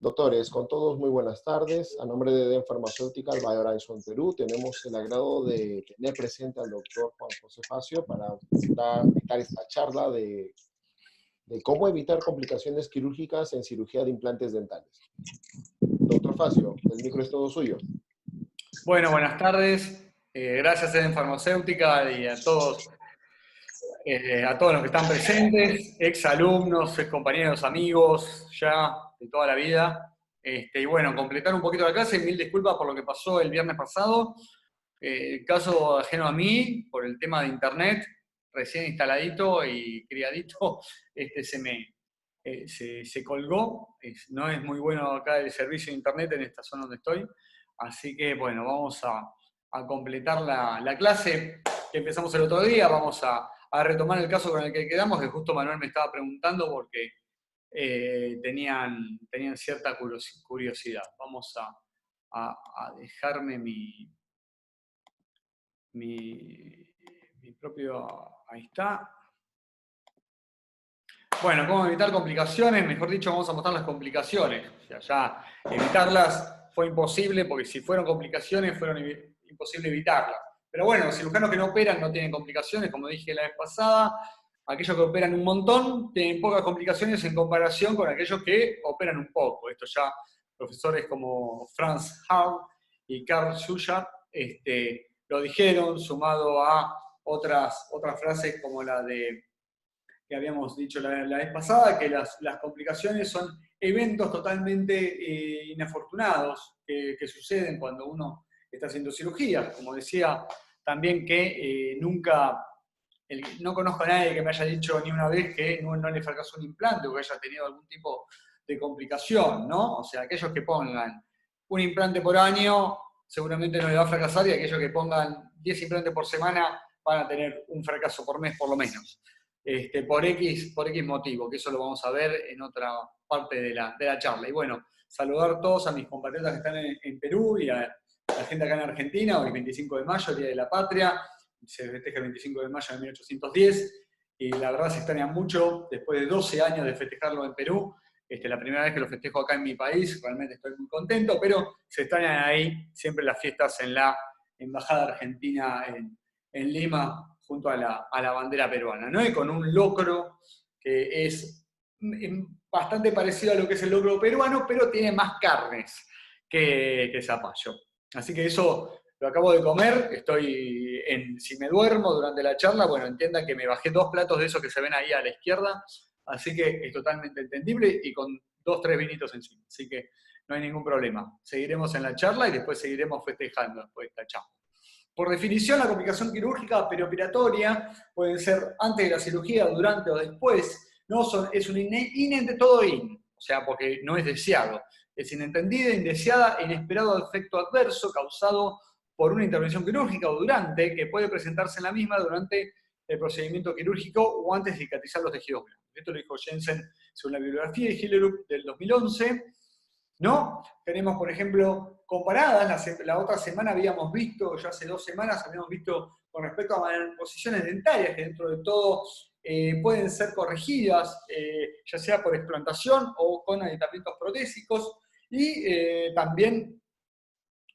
Doctores, con todos muy buenas tardes. A nombre de EDEN Pharmaceutical Biohorizon Perú, tenemos el agrado de tener presente al doctor Juan José Facio para dictar esta charla de cómo evitar complicaciones quirúrgicas en cirugía de implantes dentales. Doctor Facio, el micro es todo suyo. Bueno, buenas tardes. Gracias a Eden Farmacéutica y a todos los que están presentes, exalumnos, compañeros, amigos, ya de toda la vida. Y bueno, completar un poquito la clase. Mil disculpas por lo que pasó el viernes pasado. Caso ajeno a mí, por el tema de internet, recién instaladito y criadito, se colgó. No es muy bueno acá el servicio de internet en esta zona donde estoy. Así que bueno, vamos a completar la clase que empezamos el otro día. Vamos a retomar el caso con el que quedamos, que justo Manuel me estaba preguntando porque tenían cierta curiosidad. Vamos a dejarme mi propio... Ahí está. Bueno, ¿cómo evitar complicaciones? Mejor dicho, vamos a mostrar las complicaciones. O sea, ya evitarlas fue imposible, porque si fueron complicaciones, fueron imposible evitarlas. Pero bueno, los cirujanos que no operan no tienen complicaciones, como dije la vez pasada. Aquellos que operan un montón tienen pocas complicaciones en comparación con aquellos que operan un poco. Esto ya profesores como Franz Hauck y Karl Schuller lo dijeron, sumado a otras frases como la de que habíamos dicho la vez pasada, que las complicaciones son eventos totalmente inafortunados que suceden cuando uno está haciendo cirugía. Como decía también que no conozco a nadie que me haya dicho ni una vez que no le fracasó un implante o que haya tenido algún tipo de complicación, ¿no? O sea, aquellos que pongan un implante por año seguramente no le va a fracasar, y aquellos que pongan 10 implantes por semana van a tener un fracaso por mes por lo menos. Por X motivo, que eso lo vamos a ver en otra parte de la charla. Y bueno, saludar a todos a mis compatriotas que están en Perú y a la gente acá en Argentina. Hoy 25 de mayo, Día de la Patria, se festeja el 25 de mayo de 1810, y la verdad se extraña mucho, después de 12 años de festejarlo en Perú. La primera vez que lo festejo acá en mi país, realmente estoy muy contento, pero se extrañan ahí siempre las fiestas en la Embajada Argentina en Lima, junto a la bandera peruana, ¿no? Y con un locro que es bastante parecido a lo que es el locro peruano, pero tiene más carnes que zapallo. Así que eso lo acabo de comer, si me duermo durante la charla, bueno, entiendan que me bajé 2 platos de esos que se ven ahí a la izquierda, así que es totalmente entendible, y con 2, 3 vinitos encima, así que no hay ningún problema. Seguiremos en la charla y después seguiremos festejando después de esta charla. Por definición, la complicación quirúrgica perioperatoria puede ser antes de la cirugía, durante o después. No es un todo o sea, porque no es deseado. Es inentendida, indeseada e inesperado efecto adverso causado por una intervención quirúrgica o durante, que puede presentarse en la misma durante el procedimiento quirúrgico o antes de cicatrizar los tejidos blandos. Esto lo dijo Jensen según la bibliografía de Hillerup del 2011. ¿No? Tenemos, por ejemplo, comparadas, la otra semana habíamos visto, ya hace 2 semanas habíamos visto con respecto a malposiciones dentarias, que dentro de todo pueden ser corregidas, ya sea por explantación o con aditamentos protésicos, y también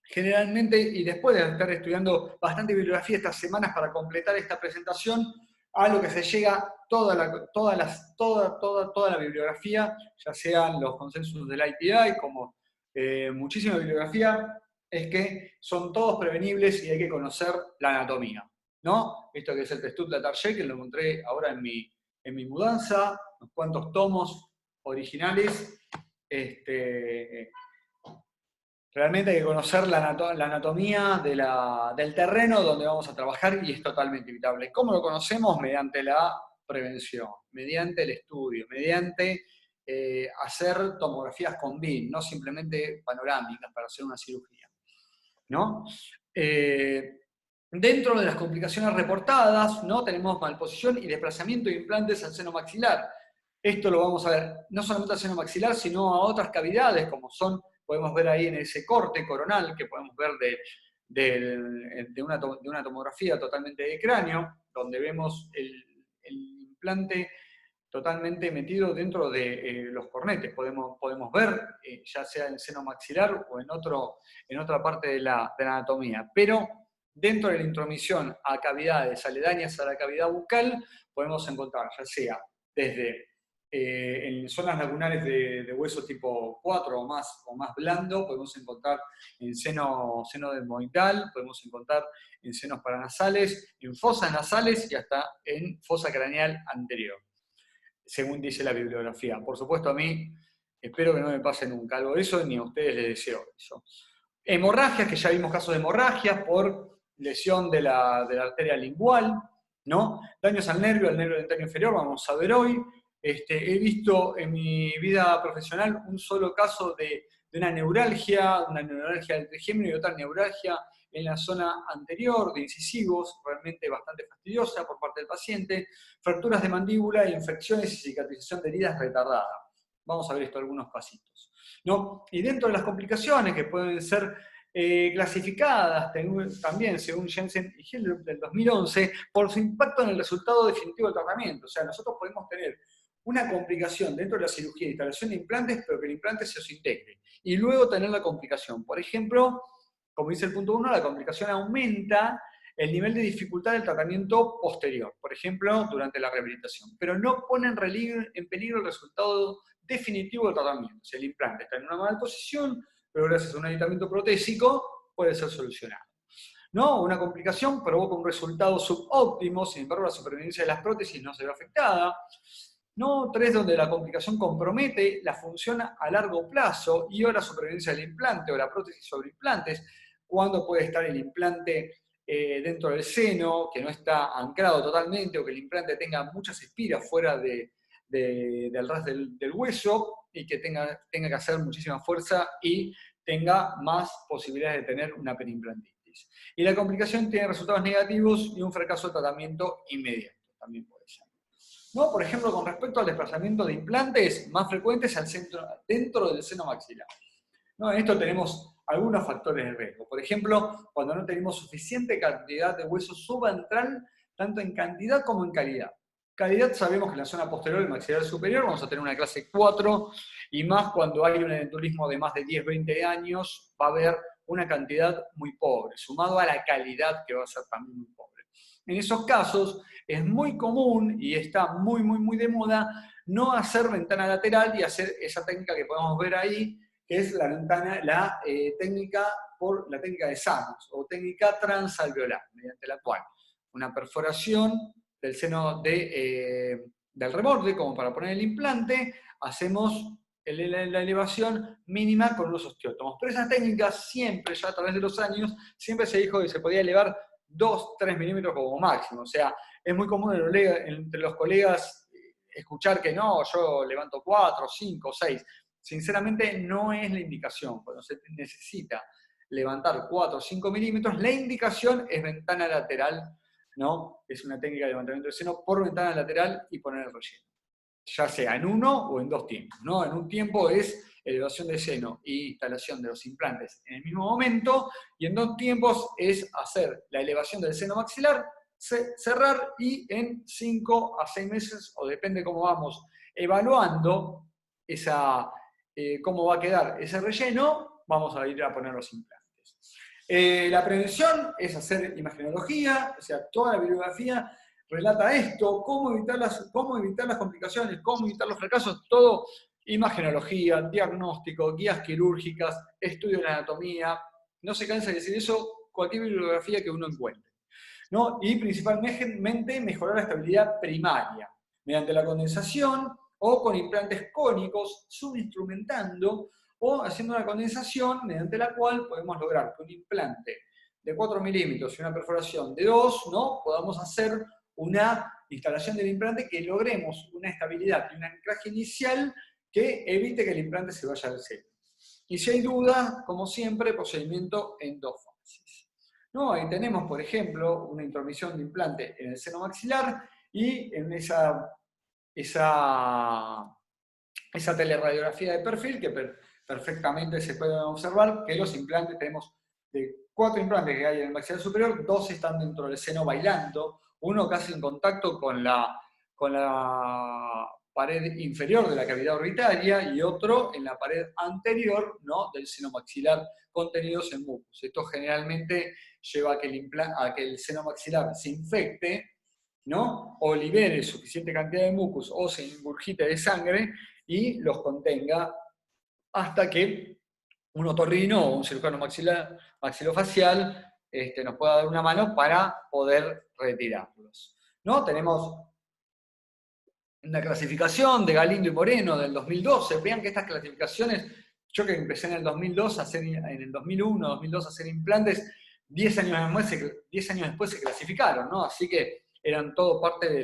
generalmente, y después de estar estudiando bastante bibliografía estas semanas para completar esta presentación, a lo que se llega toda la bibliografía, ya sean los consensos del IPI, como muchísima bibliografía, es que son todos prevenibles y hay que conocer la anatomía, ¿no? Esto que es el Testut Latarjet, que lo encontré ahora en mi mudanza, unos cuantos tomos originales. Realmente hay que conocer la anatomía del terreno donde vamos a trabajar, y es totalmente evitable. ¿Cómo lo conocemos? Mediante la prevención, mediante el estudio, mediante hacer tomografías con BIM, no simplemente panorámicas para hacer una cirugía, ¿no? Dentro de las complicaciones reportadas, ¿no? Tenemos malposición y desplazamiento de implantes al seno maxilar. Esto lo vamos a ver no solamente al seno maxilar, sino a otras cavidades, como podemos ver ahí en ese corte coronal que podemos ver de una tomografía totalmente de cráneo, donde vemos el implante totalmente metido dentro de los cornetes. Podemos ver, ya sea en el seno maxilar o en otra parte de la anatomía. Pero dentro de la intromisión a cavidades aledañas a la cavidad bucal, podemos encontrar, ya sea desde en zonas lagunares de hueso tipo 4 o más blando, podemos encontrar en seno dermoidal, podemos encontrar en senos paranasales, en fosas nasales y hasta en fosa craneal anterior, según dice la bibliografía. Por supuesto, a mí espero que no me pase nunca algo de eso, ni a ustedes les deseo eso. Hemorragias, que ya vimos casos de hemorragias por lesión de la arteria lingual, ¿no? Daños al nervio dentario inferior, vamos a ver hoy. He visto en mi vida profesional un solo caso de una neuralgia del trigémino y otra neuralgia en la zona anterior, de incisivos, realmente bastante fastidiosa por parte del paciente, fracturas de mandíbula, infecciones y cicatrización de heridas retardada. Vamos a ver esto algunos pasitos, ¿no? Y dentro de las complicaciones que pueden ser clasificadas también, según Jensen y Hillel del 2011, por su impacto en el resultado definitivo del tratamiento. O sea, nosotros podemos tener una complicación dentro de la cirugía de instalación de implantes, pero que el implante se os integre. Y luego tener la complicación. Por ejemplo, como dice el punto 1, la complicación aumenta el nivel de dificultad del tratamiento posterior, por ejemplo, durante la rehabilitación, pero no pone en peligro el resultado definitivo del tratamiento. Si el implante está en una mala posición, pero gracias a un aditamiento protésico puede ser solucionado. ¿No? Una complicación provoca un resultado subóptimo, sin embargo la supervivencia de las prótesis no se ve afectada. ¿No? 3, donde la complicación compromete la función a largo plazo y o la supervivencia del implante o la prótesis sobre implantes, cuando puede estar el implante dentro del seno, que no está anclado totalmente, o que el implante tenga muchas espiras fuera del ras del hueso y que tenga que hacer muchísima fuerza y tenga más posibilidades de tener una periimplantitis. Y la complicación tiene resultados negativos y un fracaso de tratamiento inmediato, también puede ser. ¿No? Por ejemplo, con respecto al desplazamiento de implantes más frecuentes dentro del seno maxilar. ¿No? En esto tenemos algunos factores de riesgo. Por ejemplo, cuando no tenemos suficiente cantidad de hueso subantral, tanto en cantidad como en calidad. Calidad sabemos que en la zona posterior del maxilar superior vamos a tener una clase 4, y más cuando hay un edenturismo de más de 10-20 años, va a haber una cantidad muy pobre, sumado a la calidad que va a ser también muy pobre. En esos casos es muy común y está muy de moda no hacer ventana lateral y hacer esa técnica que podemos ver ahí, que es la técnica de Samos, o técnica transalveolar, mediante la cual una perforación del seno del remorde, como para poner el implante, hacemos la elevación mínima con unos osteótomos. Pero esa técnica siempre, ya a través de los años, siempre se dijo que se podía elevar 2-3 milímetros como máximo. O sea, es muy común entre los colegas escuchar que no, yo levanto 4, 5, 6. Sinceramente no es la indicación. Cuando se necesita levantar 4 o 5 milímetros, la indicación es ventana lateral, ¿no? Es una técnica de levantamiento del seno por ventana lateral y poner el relleno. Ya sea en uno o en 2 tiempos, ¿no? En un tiempo es elevación de seno e instalación de los implantes en el mismo momento, y en 2 tiempos es hacer la elevación del seno maxilar, cerrar, y en 5 a 6 meses, o depende cómo vamos evaluando cómo va a quedar ese relleno, vamos a ir a poner los implantes. La prevención es hacer imagenología, o sea, toda la bibliografía relata esto, cómo evitar las complicaciones, cómo evitar los fracasos, todo imagenología, diagnóstico, guías quirúrgicas, estudio de la anatomía, no se cansa de decir eso, cualquier bibliografía que uno encuentre, ¿no? Y principalmente mejorar la estabilidad primaria, mediante la condensación o con implantes cónicos, subinstrumentando o haciendo una condensación mediante la cual podemos lograr que un implante de 4 milímetros y una perforación de 2, ¿no? Podamos hacer una instalación del implante que logremos una estabilidad y un anclaje inicial que evite que el implante se vaya al seno. Y si hay duda, como siempre, procedimiento en 2 fases. ¿No? Ahí tenemos, por ejemplo, una intromisión de implante en el seno maxilar, y en esa teleradiografía de perfil que perfectamente se puede observar que los implantes, tenemos de 4 implantes que hay en el maxilar superior, 2 están dentro del seno bailando, uno casi en contacto con la pared inferior de la cavidad orbitaria y otro en la pared anterior, ¿no?, del seno maxilar, contenidos en mucus. Esto generalmente lleva a que el seno maxilar se infecte, ¿no?, o libere suficiente cantidad de mucus o se ingurgite de sangre y los contenga hasta que un otorrino o un cirujano maxilofacial nos pueda dar una mano para poder retirarlos, ¿no? Tenemos una clasificación de Galindo y Moreno del 2012. Vean que estas clasificaciones, yo que empecé en el 2002 en el 2001, 2002 a hacer implantes, 10 años después se clasificaron, ¿no? Así que eran todo parte de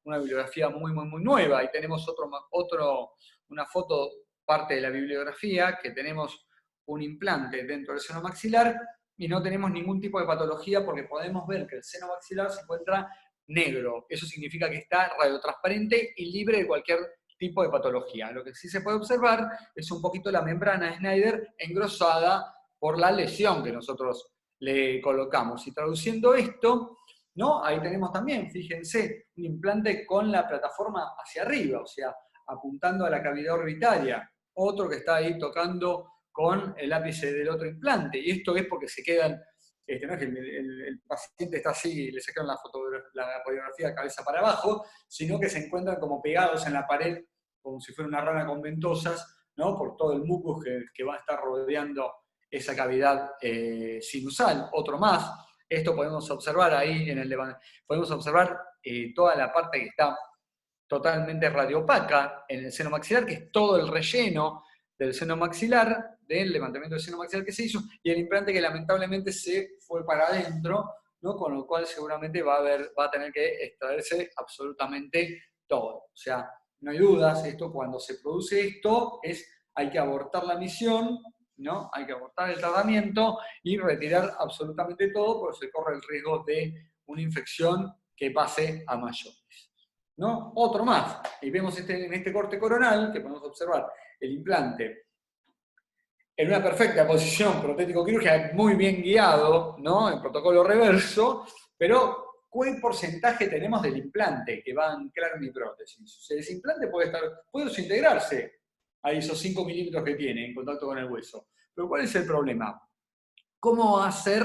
una bibliografía muy nueva. Ahí tenemos una foto, parte de la bibliografía, que tenemos un implante dentro del seno maxilar y no tenemos ningún tipo de patología porque podemos ver que el seno maxilar se encuentra negro. Eso significa que está radiotransparente y libre de cualquier tipo de patología. Lo que sí se puede observar es un poquito la membrana de Schneider engrosada por la lesión que nosotros le colocamos. Y traduciendo esto, ¿no?, ahí tenemos también, fíjense, un implante con la plataforma hacia arriba, o sea, apuntando a la cavidad orbitaria. Otro que está ahí tocando con el ápice del otro implante. Y esto es porque se quedan, no es que el paciente está así, le sacaron la radiografía de cabeza para abajo, sino que se encuentran como pegados en la pared, como si fuera una rana con ventosas, ¿no?, por todo el mucus que va a estar rodeando esa cavidad sinusal. Otro más, esto podemos observar ahí, podemos observar toda la parte que está totalmente radiopaca en el seno maxilar, que es todo el relleno del seno maxilar, del levantamiento del seno maxilar que se hizo, y el implante que lamentablemente se fue para adentro, ¿no?, con lo cual seguramente va a tener que extraerse absolutamente todo. O sea, no hay dudas, cuando se produce esto, hay que abortar la misión, ¿no?, hay que abortar el tratamiento y retirar absolutamente todo, porque se corre el riesgo de una infección que pase a mayores, ¿no? Otro más, y vemos en este corte coronal, que podemos observar el implante en una perfecta posición protético-quirúrgica, muy bien guiado, ¿no?, en protocolo reverso, pero ¿qué porcentaje tenemos del implante que va a anclar mi prótesis? O sea, ese implante puede desintegrarse a esos 5 milímetros que tiene en contacto con el hueso. Pero ¿cuál es el problema? ¿Cómo va a ser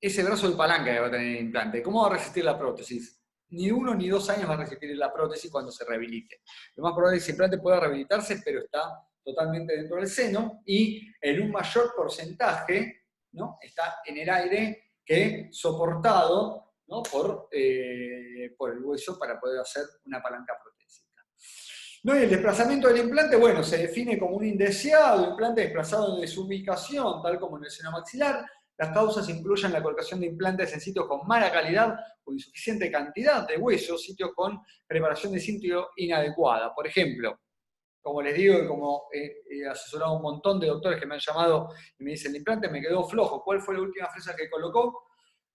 ese brazo de palanca que va a tener el implante? ¿Cómo va a resistir la prótesis? Ni 1 ni 2 años va a resistir la prótesis cuando se rehabilite. Lo más probable es que ese implante pueda rehabilitarse, pero está totalmente dentro del seno y en un mayor porcentaje, ¿no?, está en el aire que soportado, ¿no?, por el hueso para poder hacer una palanca protésica. ¿No? Y el desplazamiento del implante, bueno, se define como un indeseado implante desplazado de su ubicación, tal como en el seno maxilar. Las causas incluyen la colocación de implantes en sitios con mala calidad o insuficiente cantidad de hueso, sitios con preparación de sitio inadecuada. Por ejemplo, como les digo, y como he asesorado a un montón de doctores que me han llamado y me dicen, el implante me quedó flojo, ¿cuál fue la última fresa que colocó?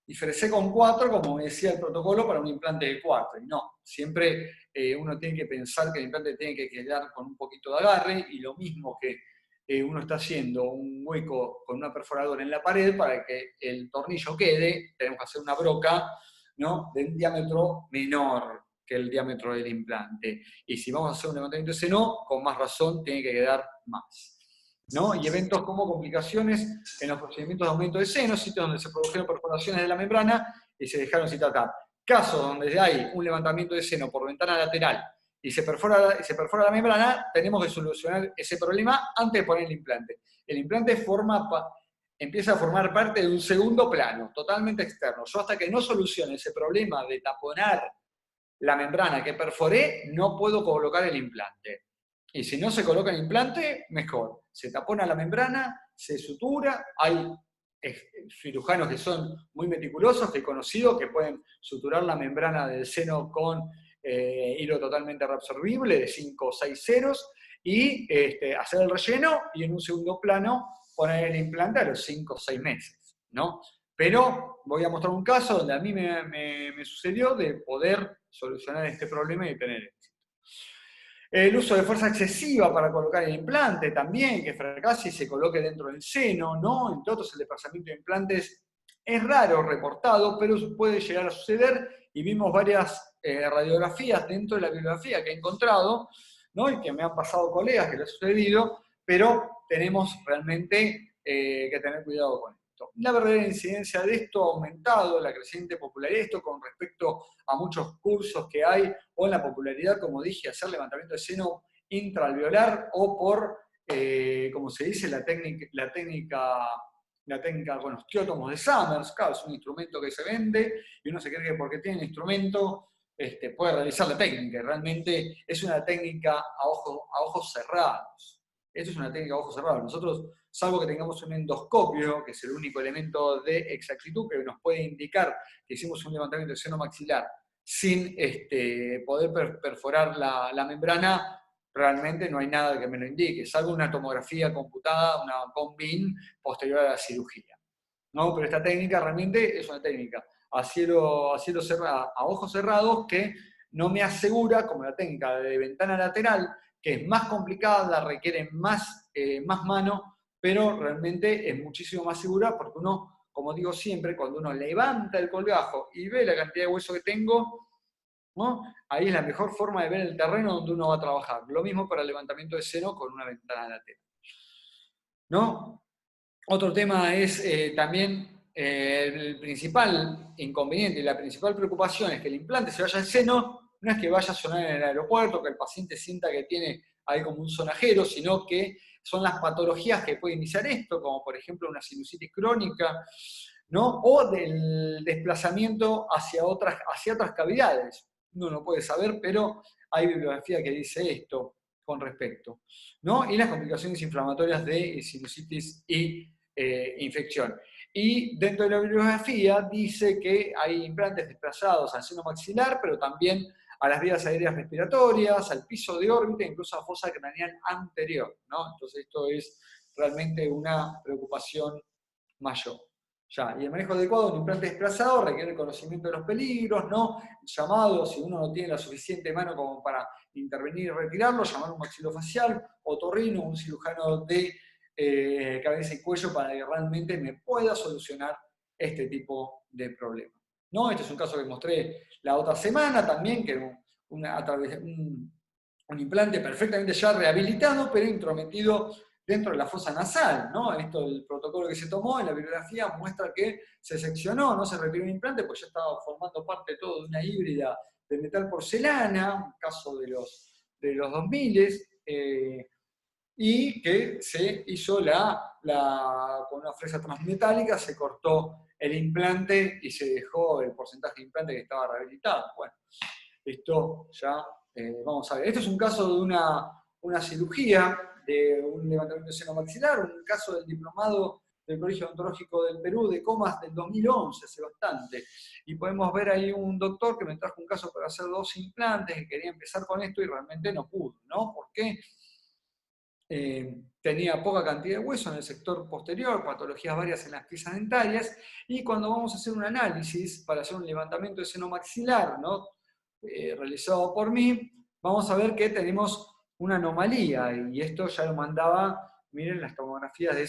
Y fresé con 4, como me decía el protocolo, para un implante de 4. Y no, siempre uno tiene que pensar que el implante tiene que quedar con un poquito de agarre, y lo mismo que uno está haciendo un hueco con una perforadora en la pared para que el tornillo quede, tenemos que hacer una broca, ¿no?, de un diámetro menor que el diámetro del implante. Y si vamos a hacer un levantamiento de seno, con más razón tiene que quedar más, ¿no? Y eventos como complicaciones en los procedimientos de aumento de seno, sitios donde se produjeron perforaciones de la membrana y se dejaron sin tratar. Casos donde hay un levantamiento de seno por ventana lateral y se perfora la membrana, tenemos que solucionar ese problema antes de poner el implante. El implante empieza a formar parte de un segundo plano, totalmente externo. Yo hasta que no solucione ese problema de taponar la membrana que perforé, no puedo colocar el implante. Y si no se coloca el implante, mejor. Se tapona la membrana, se sutura, hay cirujanos que son muy meticulosos, que he conocido, que pueden suturar la membrana del seno con hilo totalmente reabsorbible de 5 o 6 ceros, y hacer el relleno, y en un segundo plano poner el implante a los 5 o 6 meses, ¿no? Pero voy a mostrar un caso donde a mí me sucedió de poder solucionar este problema y tener éxito. El uso de fuerza excesiva para colocar el implante también, que fracase y se coloque dentro del seno, ¿no? Entre otros, el desplazamiento de implantes Es raro reportado, pero puede llegar a suceder, y vimos varias radiografías dentro de la bibliografía que he encontrado, ¿no? Y que me han pasado colegas que le ha sucedido, pero tenemos realmente que tener cuidado con esto. La verdadera incidencia de esto ha aumentado, la creciente popularidad de esto con respecto a muchos cursos que hay, o en la popularidad, como dije, hacer levantamiento de seno intraalveolar o por, como se dice, la técnica, bueno, osteótomos de Summers. Claro, es un instrumento que se vende y uno se cree que porque tiene el instrumento puede realizar la técnica. Realmente es una técnica a ojos cerrados. Esto es una técnica a ojos cerrados. Nosotros, salvo que tengamos un endoscopio, que es el único elemento de exactitud que nos puede indicar que hicimos un levantamiento de seno maxilar sin poder perforar la membrana, realmente no hay nada que me lo indique, salvo una tomografía computada, una COMBIN posterior a la cirugía, ¿no? Pero esta técnica realmente es una técnica a ojos cerrados que no me asegura, como la técnica de ventana lateral, que es más complicada, requiere más mano, pero realmente es muchísimo más segura porque uno, como digo siempre, cuando uno levanta el colgajo y ve la cantidad de hueso que tengo, ¿no? Ahí es la mejor forma de ver el terreno donde uno va a trabajar. Lo mismo para el levantamiento de seno con una ventana lateral, ¿no? Otro tema es también el principal inconveniente y la principal preocupación es que el implante se vaya al seno, no es que vaya a sonar en el aeropuerto, que el paciente sienta que tiene ahí como un sonajero, sino que son las patologías que puede iniciar esto, como por ejemplo una sinusitis crónica, ¿no? O del desplazamiento hacia otras cavidades. Uno no puede saber, pero hay bibliografía que dice esto con respecto, ¿no? Y las complicaciones inflamatorias de sinusitis y infección. Y dentro de la bibliografía dice que hay implantes desplazados al seno maxilar, pero también a las vías aéreas respiratorias, al piso de órbita, incluso a fosa craneal anterior, ¿no? Entonces esto es realmente una preocupación mayor. Ya, y el manejo adecuado de un implante desplazado requiere el conocimiento de los peligros, ¿no? Llamado, si uno no tiene la suficiente mano como para intervenir y retirarlo, llamar a un maxilofacial, otorrino, un cirujano de cabeza y cuello para que realmente me pueda solucionar este tipo de problemas, ¿no? Este es un caso que mostré la otra semana también, que un implante perfectamente ya rehabilitado, pero intrometido dentro de la fosa nasal, ¿no? Esto, el protocolo que se tomó en la bibliografía muestra que se seccionó, no se retiró un implante, pues ya estaba formando parte todo de una híbrida de metal porcelana, un caso de los 2000, y que se hizo con una fresa transmetálica, se cortó el implante y se dejó el porcentaje de implante que estaba rehabilitado. Bueno, esto ya vamos a ver. Esto es un caso de una cirugía, de un levantamiento de seno maxilar, un caso del diplomado del Colegio Odontológico del Perú de Comas del 2011, hace bastante. Y podemos ver ahí un doctor que me trajo un caso para hacer 2 implantes, que quería empezar con esto y realmente no pudo, ¿no? ¿Por qué? Tenía poca cantidad de hueso en el sector posterior, patologías varias en las piezas dentarias, y cuando vamos a hacer un análisis para hacer un levantamiento de seno maxilar, ¿no? Realizado por mí, vamos a ver que tenemos una anomalía, y esto ya lo mandaba, miren las tomografías de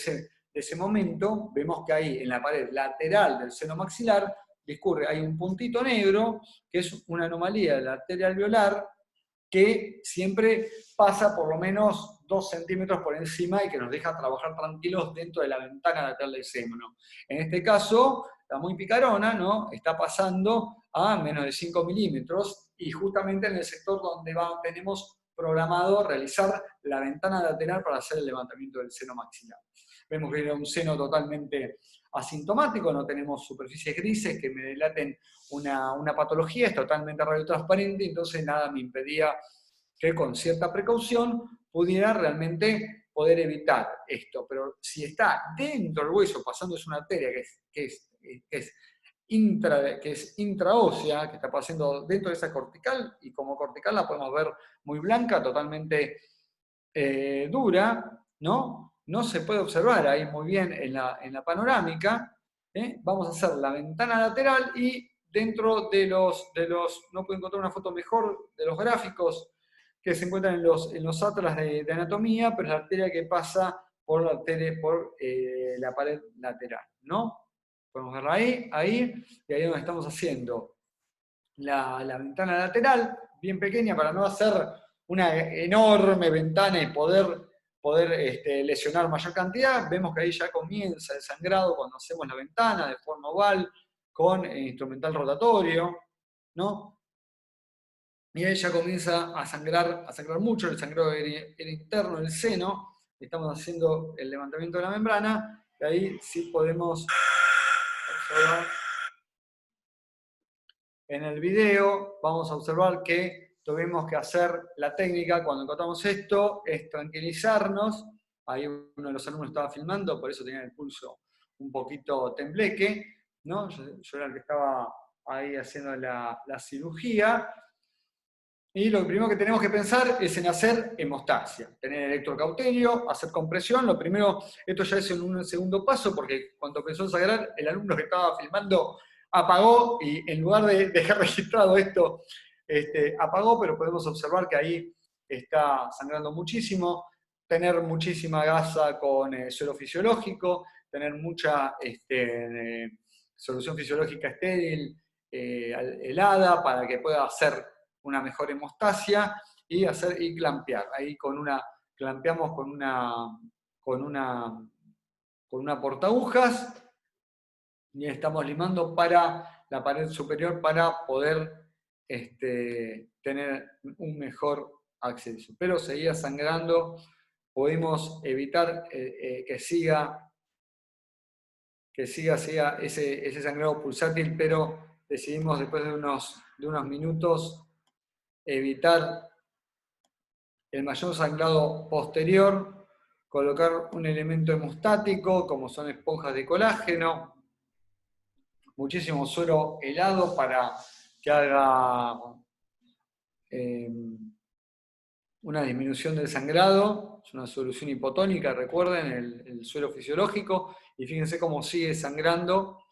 ese momento, vemos que ahí en la pared lateral del seno maxilar discurre, hay un puntito negro, que es una anomalía de la arteria alveolar, que siempre pasa por lo menos 2 centímetros por encima y que nos deja trabajar tranquilos dentro de la ventana lateral del seno. En este caso, la muy picarona, ¿no? Está pasando a menos de 5 milímetros y justamente en el sector donde tenemos programado realizar la ventana lateral para hacer el levantamiento del seno maxilar. Vemos que era un seno totalmente asintomático, no tenemos superficies grises que me delaten una patología, es totalmente radiotransparente, entonces nada me impedía que con cierta precaución pudiera realmente poder evitar esto. Pero si está dentro del hueso, pasándose una arteria que es intraósea, que está pasando dentro de esa cortical, y como cortical la podemos ver muy blanca, totalmente dura, ¿no? No se puede observar ahí muy bien en la panorámica. Vamos a hacer la ventana lateral y dentro de los, no puedo encontrar una foto mejor, de los gráficos que se encuentran en los atlas de anatomía, pero es la arteria que pasa por la pared lateral, ¿no? Podemos verla ahí, y ahí es donde estamos haciendo la ventana lateral, bien pequeña, para no hacer una enorme ventana y poder lesionar mayor cantidad. Vemos que ahí ya comienza el sangrado cuando hacemos la ventana de forma oval con instrumental rotatorio, ¿no? Y ahí ya comienza a sangrar mucho, el sangrado era interno del seno. Estamos haciendo el levantamiento de la membrana, y ahí sí podemos observar. En el video vamos a observar que tuvimos que hacer la técnica cuando encontramos esto, es tranquilizarnos. Ahí uno de los alumnos estaba filmando, por eso tenía el pulso un poquito tembleque, ¿no? Yo era el que estaba ahí haciendo la cirugía. Y lo primero que tenemos que pensar es en hacer hemostasia, tener electrocauterio, hacer compresión. Lo primero, esto ya es en un segundo paso, porque cuando empezó a sangrar, el alumno que estaba filmando apagó, y en lugar de dejar registrado esto, apagó, pero podemos observar que ahí está sangrando muchísimo, tener muchísima gasa con suero fisiológico, tener mucha solución fisiológica estéril, helada, para que pueda hacer una mejor hemostasia y clampear. Ahí clampeamos con una portaagujas y estamos limando para la pared superior para poder tener un mejor acceso. Pero seguía sangrando, pudimos evitar que siga ese sangrado pulsátil, pero decidimos después de unos minutos evitar el mayor sangrado posterior, colocar un elemento hemostático, como son esponjas de colágeno, muchísimo suero helado para que haga una disminución del sangrado. Es una solución hipotónica, recuerden, el suero fisiológico, y fíjense cómo sigue sangrando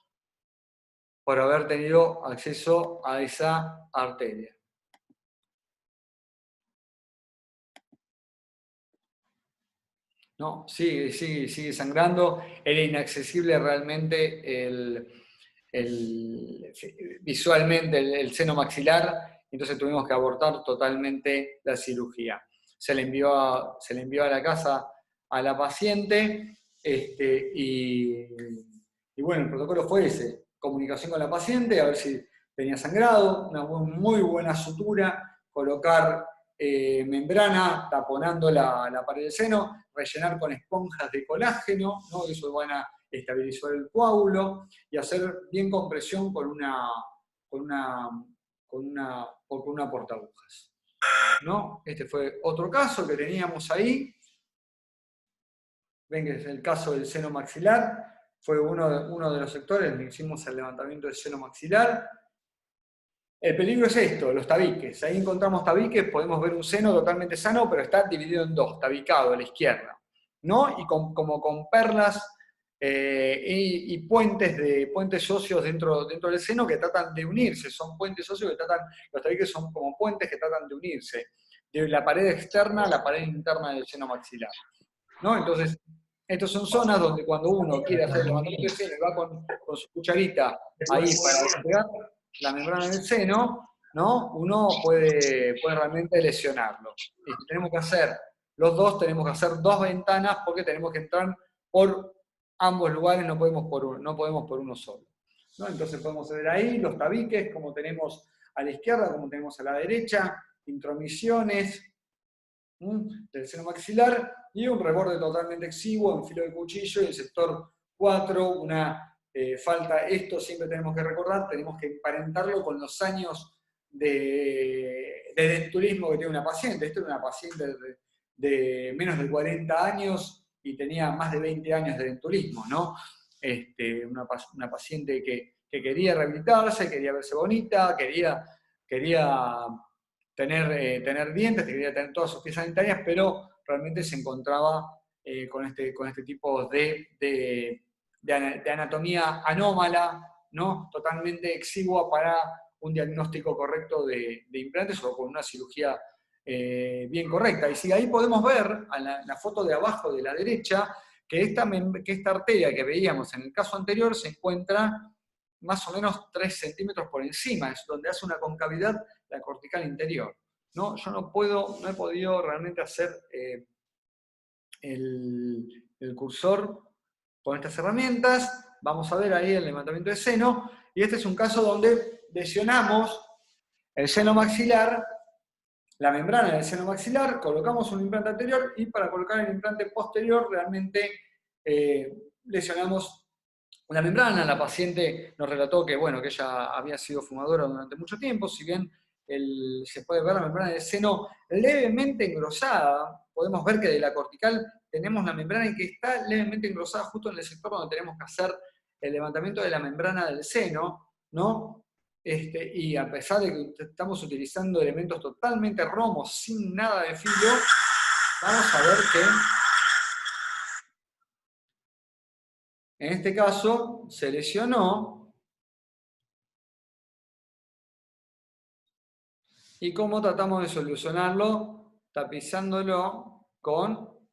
por haber tenido acceso a esa arteria. No, sigue sangrando. Era inaccesible realmente visualmente el seno maxilar, entonces tuvimos que abortar totalmente la cirugía. Se le envió a la casa a la paciente, y bueno, el protocolo fue ese: comunicación con la paciente, a ver si tenía sangrado, una muy buena sutura, colocar membrana taponando la pared del seno, rellenar con esponjas de colágeno, ¿no? Eso van a estabilizar el coágulo, y hacer bien compresión con una portaagujas, ¿no? Este fue otro caso que teníamos ahí. Ven que es el caso del seno maxilar, fue uno de los sectores donde hicimos el levantamiento del seno maxilar. El peligro es esto, los tabiques. Ahí encontramos tabiques, podemos ver un seno totalmente sano, pero está dividido en dos, tabicado a la izquierda, ¿no? Y como con perlas y puentes óseos dentro del seno que tratan de unirse. Son puentes óseos los tabiques son como puentes que tratan de unirse, de la pared externa a la pared interna del seno maxilar, ¿no? Entonces, estas son zonas donde cuando uno quiere hacer el levantamiento del seno y va con su cucharita ahí para despegar la membrana del seno, ¿no? Uno puede realmente lesionarlo. Y tenemos que hacer dos ventanas, porque tenemos que entrar por ambos lugares, no podemos por uno solo, ¿no? Entonces podemos ver ahí los tabiques, como tenemos a la izquierda, como tenemos a la derecha, intromisiones del seno maxilar, y un reborde totalmente exiguo en filo de cuchillo, y el sector 4, falta. Esto siempre tenemos que recordar, tenemos que emparentarlo con los años de denturismo que tiene una paciente. Esta era una paciente de menos de 40 años y tenía más de 20 años de denturismo, ¿no? Una paciente que quería rehabilitarse, quería verse bonita, quería tener dientes, quería tener todas sus piezas sanitarias, pero realmente se encontraba con este tipo de anatomía anómala, ¿no? Totalmente exigua para un diagnóstico correcto de implantes, o con una cirugía bien correcta. Y si ahí podemos ver, en la foto de abajo de la derecha, que esta arteria que veíamos en el caso anterior se encuentra más o menos 3 centímetros por encima, es donde hace una concavidad la cortical interior. ¿No? Yo no he podido realmente hacer el cursor con estas herramientas. Vamos a ver ahí el levantamiento de seno, y este es un caso donde lesionamos el seno maxilar, la membrana del seno maxilar, colocamos un implante anterior, y para colocar el implante posterior realmente lesionamos una membrana. La paciente nos relató que, bueno, que ella había sido fumadora durante mucho tiempo, si bien se puede ver la membrana del seno levemente engrosada, podemos ver que de la cortical tenemos la membrana que está levemente engrosada justo en el sector donde tenemos que hacer el levantamiento de la membrana del seno, ¿no? Y a pesar de que estamos utilizando elementos totalmente romos, sin nada de filo, vamos a ver que en este caso se lesionó. ¿Y cómo tratamos de solucionarlo? Tapizándolo con,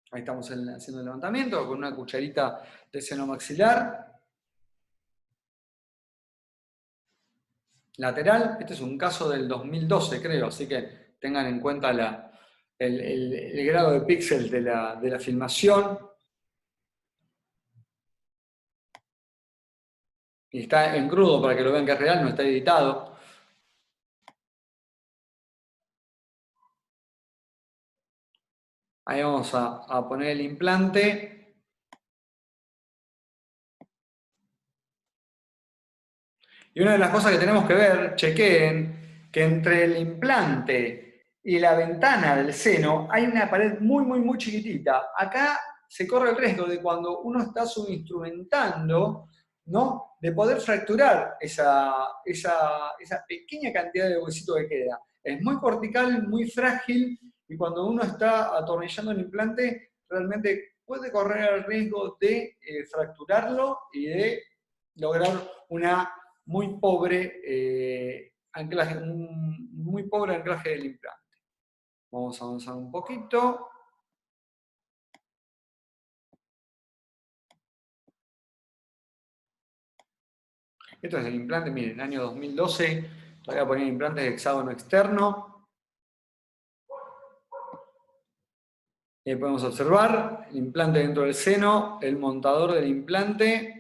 ahí estamos haciendo el levantamiento, con una cucharita de seno maxilar lateral. Este es un caso del 2012, creo, así que tengan en cuenta el grado de píxel de la filmación. Y está en crudo para que lo vean que es real, no está editado. Ahí vamos a poner el implante. Y una de las cosas que tenemos que ver, chequeen, que entre el implante y la ventana del seno hay una pared muy chiquitita. Acá se corre el riesgo de cuando uno está subinstrumentando, ¿no? De poder fracturar esa pequeña cantidad de huesito que queda. Es muy cortical, muy frágil, y cuando uno está atornillando el implante, realmente puede correr el riesgo de fracturarlo y de lograr una muy pobre anclaje, un muy pobre anclaje del implante. Vamos a avanzar un poquito. Esto es el implante, miren, año 2012, todavía ponía implantes de hexágono externo. Y ahí podemos observar el implante dentro del seno, el montador del implante.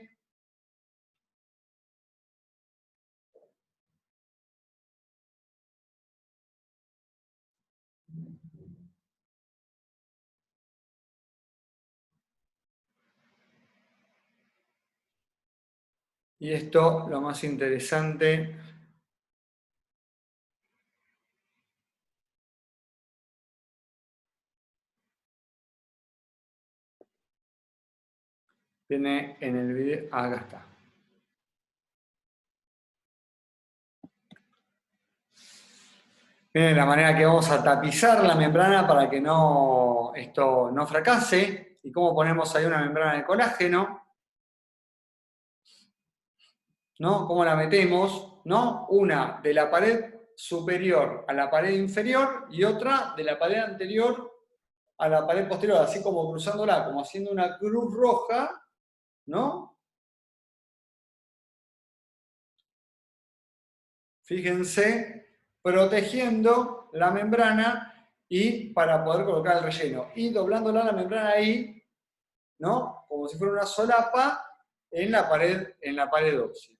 Y esto, lo más interesante, viene en el video. Acá está. Miren la manera que vamos a tapizar la membrana para que esto no fracase. Y cómo ponemos ahí una membrana de colágeno, ¿no? ¿Cómo la metemos? ¿No? Una de la pared superior a la pared inferior y otra de la pared anterior a la pared posterior, así como cruzándola, como haciendo una cruz roja, ¿no? Fíjense, protegiendo la membrana y para poder colocar el relleno. Y doblándola la membrana ahí, ¿no? Como si fuera una solapa en la pared ósea.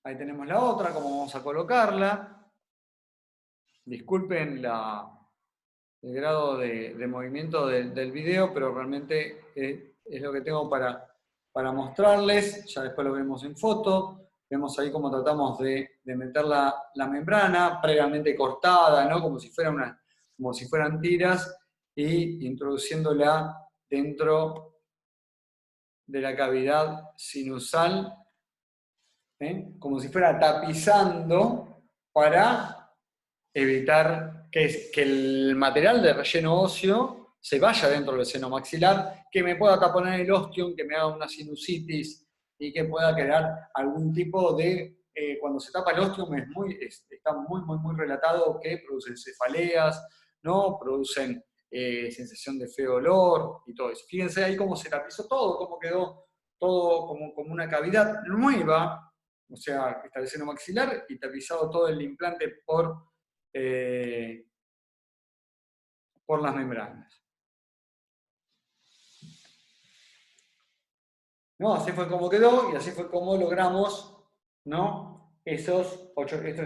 Ahí tenemos la otra, cómo vamos a colocarla. Disculpen el grado de movimiento del video, pero realmente es lo que tengo para mostrarles. Ya después lo vemos en foto. Vemos ahí cómo tratamos de meter la membrana previamente cortada, ¿no? Como si fueran tiras, y introduciéndola dentro de la cavidad sinusal, como si fuera tapizando para evitar que el material de relleno óseo se vaya dentro del seno maxilar, que me pueda taponar el ostium, que me haga una sinusitis y que pueda crear algún tipo de... cuando se tapa el ostium está muy relatado que produce cefaleas, ¿no? Producen sensación de feo olor y todo eso. Fíjense ahí cómo se tapizó todo, cómo quedó todo como una cavidad nueva, o sea, está el seno maxilar y tapizado todo el implante por las membranas. ¿No? Así fue como quedó y así fue como logramos, ¿no? Esos 8, esto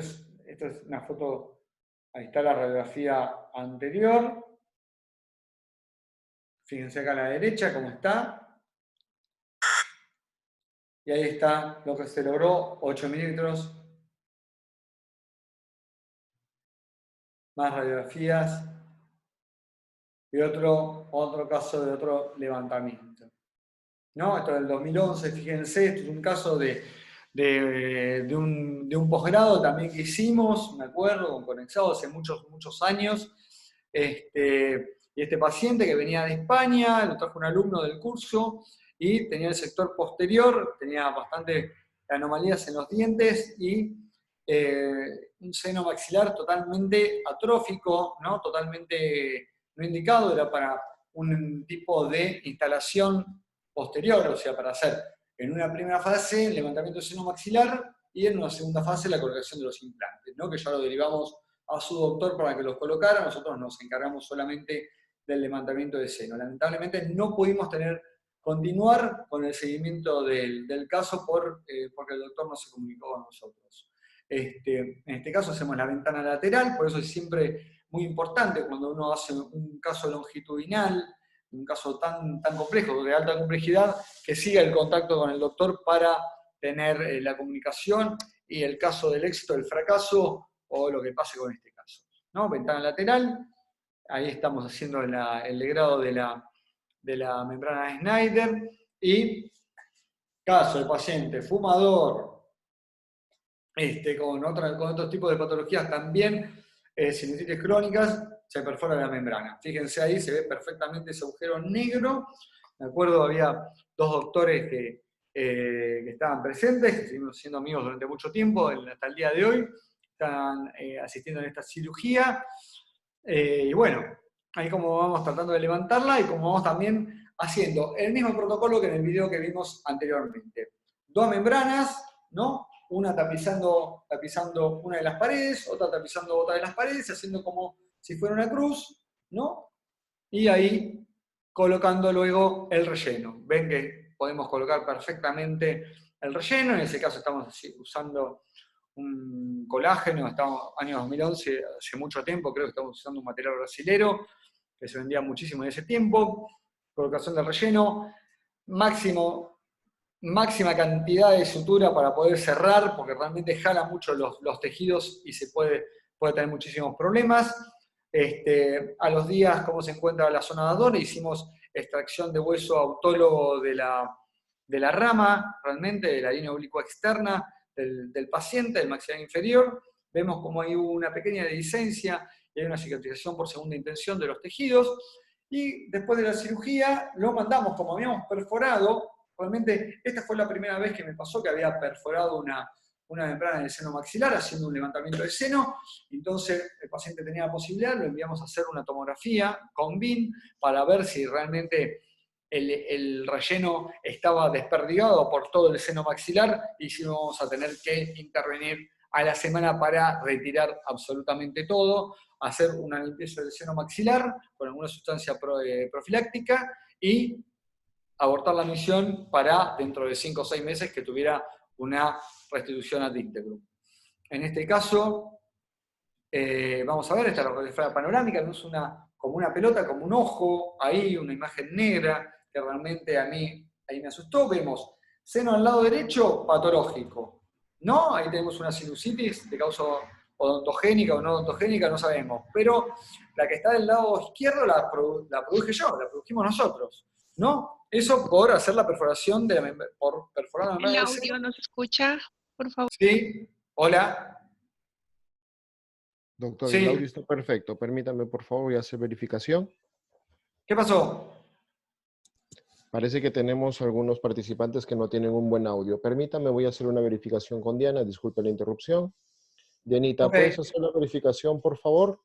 es una foto, ahí está la radiografía anterior. Fíjense acá a la derecha cómo está. Y ahí está lo que se logró, 8 milímetros. Más radiografías. Y otro caso de otro levantamiento. ¿No? Esto es del 2011, fíjense, esto es un caso de un posgrado también que hicimos, me acuerdo, con Conexado hace muchos años. Y este paciente que venía de España, lo trajo un alumno del curso, y tenía el sector posterior, tenía bastante anomalías en los dientes y un seno maxilar totalmente atrófico, ¿no? Totalmente no indicado, era para un tipo de instalación posterior, o sea, para hacer en una primera fase el levantamiento del seno maxilar y en una segunda fase la colocación de los implantes, ¿no? Que ya lo derivamos a su doctor para que los colocara, nosotros nos encargamos solamente del levantamiento de seno. Lamentablemente no pudimos continuar con el seguimiento del caso porque el doctor no se comunicó con nosotros. En este caso hacemos la ventana lateral, por eso es siempre muy importante cuando uno hace un caso longitudinal, un caso tan complejo, de alta complejidad, que siga el contacto con el doctor para tener la comunicación y el caso del éxito, del fracaso o lo que pase con este caso. ¿No? Ventana lateral, ahí estamos haciendo el legrado de la membrana de Schneider y caso de paciente fumador, con otros tipos de patologías también, sinusitis crónicas, se perfora la membrana. Fíjense ahí, se ve perfectamente ese agujero negro. Me acuerdo, había dos doctores que estaban presentes, que seguimos siendo amigos durante mucho tiempo, hasta el día de hoy, están asistiendo en esta cirugía. Y bueno, ahí como vamos tratando de levantarla y como vamos también haciendo el mismo protocolo que en el video que vimos anteriormente. Dos membranas, ¿no? Una tapizando una de las paredes, otra tapizando otra de las paredes, haciendo como si fuera una cruz, ¿no? Y ahí colocando luego el relleno. Ven que podemos colocar perfectamente el relleno, en ese caso estamos usando un colágeno, estamos año 2011, hace mucho tiempo, creo que estamos usando un material brasilero, que se vendía muchísimo en ese tiempo, colocación del relleno, máxima cantidad de sutura para poder cerrar, porque realmente jala mucho los tejidos y se puede tener muchísimos problemas. A los días, cómo se encuentra la zona de Adón, hicimos extracción de hueso autólogo de la rama, realmente, de la línea oblicua externa del paciente, del maxilar inferior. Vemos como hay una pequeña dehiscencia y hay una cicatrización por segunda intención de los tejidos. Y después de la cirugía lo mandamos, como habíamos perforado. Realmente esta fue la primera vez que me pasó que había perforado una membrana del seno maxilar haciendo un levantamiento de seno. Entonces el paciente tenía la posibilidad, lo enviamos a hacer una tomografía con BIM para ver si realmente el relleno estaba desperdigado por todo el seno maxilar y si íbamos a tener que intervenir a la semana para retirar absolutamente todo, hacer una limpieza del seno maxilar con alguna sustancia profiláctica y abortar la misión para dentro de 5 o 6 meses que tuviera una restitución ad integrum. En este caso, vamos a ver, esta es la radiografía panorámica, no es como una pelota, como un ojo, ahí una imagen negra, que realmente a mí ahí me asustó. Vemos seno al lado derecho, patológico, ¿no? Ahí tenemos una sinusitis de causa odontogénica o no odontogénica, no sabemos, pero la que está del lado izquierdo la produje yo, la produjimos nosotros, ¿no? Eso por hacer la perforación por perforar la membrana El del seno. audio no se escucha, por favor. Sí, hola. Doctor, el audio Sí, está perfecto. Permítame, por favor, voy a hacer verificación. ¿qué pasó? Parece que tenemos algunos participantes que no tienen un buen audio. Permítame, voy a hacer una verificación con Diana. Disculpe la interrupción. Dianita, Ok. ¿puedes hacer la verificación, por favor?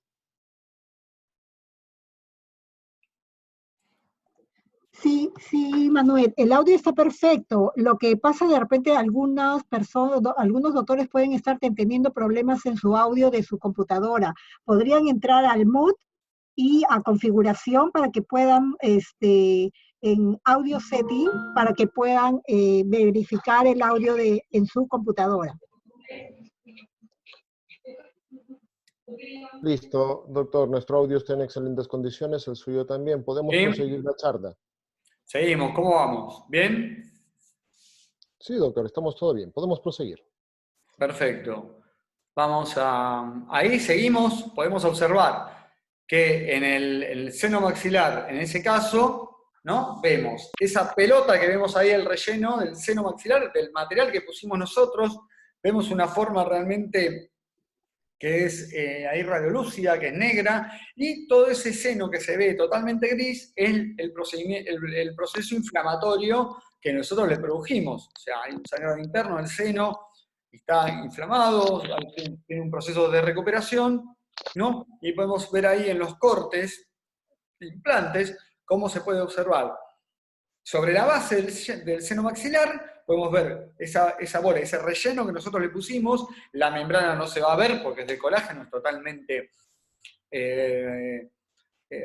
Sí, sí, Manuel, el audio está perfecto. Lo que pasa de repente algunas personas, algunos doctores pueden estar teniendo problemas en su audio de su computadora. Podrían entrar al mood y a configuración para que puedan, en audio setting, para que puedan verificar el audio en su computadora. Listo, doctor, nuestro audio está en excelentes condiciones, el suyo también. ¿Podemos Bien, proseguir la charla? seguimos, ¿cómo vamos? ¿Bien? Sí, doctor, estamos todo bien. Podemos proseguir. Perfecto. Ahí seguimos, podemos observar que en el seno maxilar, en ese caso, ¿no? Vemos esa pelota que vemos ahí, el relleno del seno maxilar, del material que pusimos nosotros, vemos una forma realmente que es ahí radiolúcida, que es negra, y todo ese seno que se ve totalmente gris es el proceso inflamatorio que nosotros le produjimos. O sea, hay un sangrado interno del seno, está inflamado, tiene un proceso de recuperación, ¿no? Y podemos ver ahí en los cortes, implantes, cómo se puede observar. Sobre la base del seno maxilar podemos ver esa bola, ese relleno que nosotros le pusimos. La membrana no se va a ver porque es de colágeno, es totalmente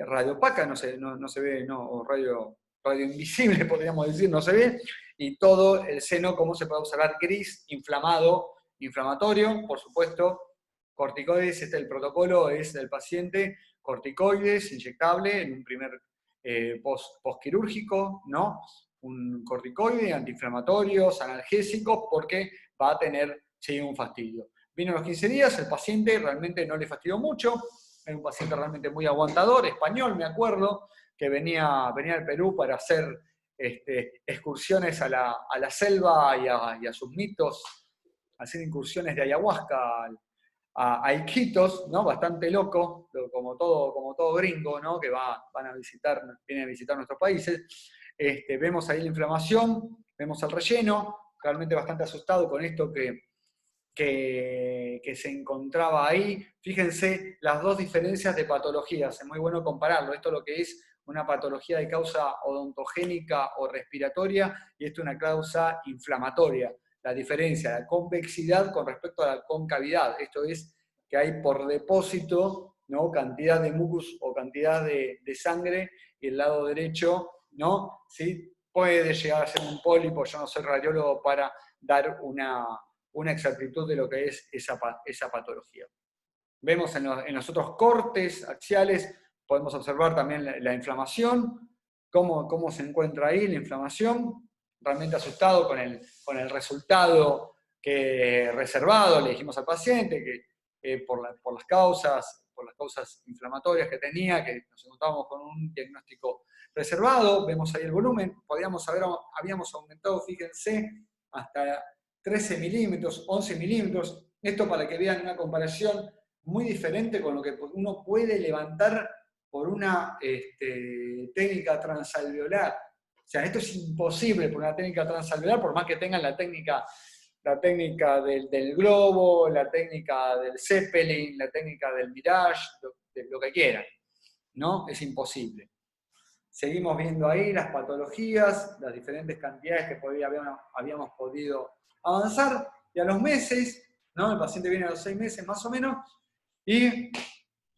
radio opaca, no se ve, no, o radio invisible, podríamos decir, no se ve. Y todo el seno, como se puede observar, gris, inflamado, inflamatorio, por supuesto, corticoides. El protocolo es del paciente, corticoides, inyectable en un primer postquirúrgico, ¿no? Un corticoide, antiinflamatorios, analgésicos, porque va a tener, sí, un fastidio. Vino a los 15 días, el paciente realmente no le fastidió mucho, era un paciente realmente muy aguantador, español, me acuerdo, que venía al Perú para hacer excursiones a la selva y a sus mitos, hacer incursiones de ayahuasca a Iquitos, ¿no? Bastante loco, como todo gringo, ¿no? Que viene a visitar nuestros países. Vemos ahí la inflamación, vemos el relleno, realmente bastante asustado con esto que se encontraba ahí. Fíjense las dos diferencias de patologías, es muy bueno compararlo. Esto es lo que es una patología de causa odontogénica o respiratoria, y esto es una causa inflamatoria. La diferencia, la convexidad con respecto a la concavidad. Esto es que hay por depósito, ¿no? Cantidad de mucus o cantidad de sangre, y el lado derecho, ¿no? ¿Sí? Puede llegar a ser un pólipo. Yo no soy radiólogo para dar una exactitud de lo que es esa patología. Vemos en los otros cortes axiales, podemos observar también la inflamación, cómo se encuentra ahí la inflamación. Realmente asustado con el resultado reservado, le dijimos al paciente que por las causas inflamatorias que tenía, que nos encontrábamos con un diagnóstico reservado. Vemos ahí el volumen, habíamos aumentado, fíjense, hasta 13 milímetros, 11 milímetros. Esto para que vean una comparación muy diferente con lo que uno puede levantar por una técnica transalveolar. O sea, esto es imposible por una técnica transalveolar, por más que tengan la técnica del globo, la técnica del Zeppelin, la técnica del Mirage, lo que quieran, ¿no? Es imposible. Seguimos viendo ahí las patologías, las diferentes cantidades que habíamos podido avanzar, y a los meses, ¿no? El paciente viene a los 6 meses más o menos, y,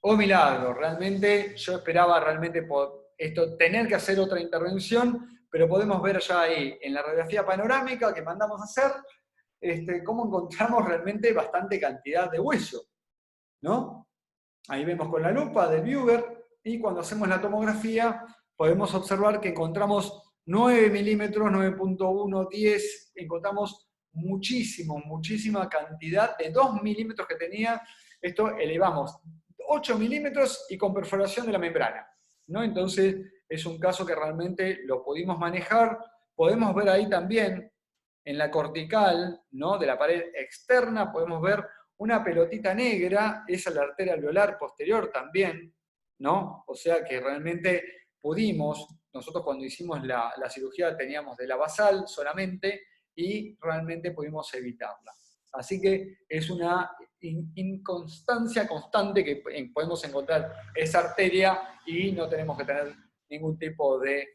oh milagro, realmente yo esperaba realmente por esto tener que hacer otra intervención, pero podemos ver ya ahí, en la radiografía panorámica que mandamos a hacer, cómo encontramos realmente bastante cantidad de hueso, ¿no? Ahí vemos con la lupa del Viewer, y cuando hacemos la tomografía podemos observar que encontramos 9 milímetros, 9.1, 10, encontramos muchísima cantidad de 2 milímetros que tenía. Esto elevamos 8 milímetros y con perforación de la membrana, ¿no? Entonces es un caso que realmente lo pudimos manejar. Podemos ver ahí también en la cortical, ¿no? De la pared externa, podemos ver una pelotita negra, esa es la arteria alveolar posterior también, ¿no? O sea que realmente nosotros cuando hicimos la cirugía teníamos de la basal solamente, y realmente pudimos evitarla. Así que es una inconstancia constante que podemos encontrar esa arteria, y no tenemos que tener ningún tipo de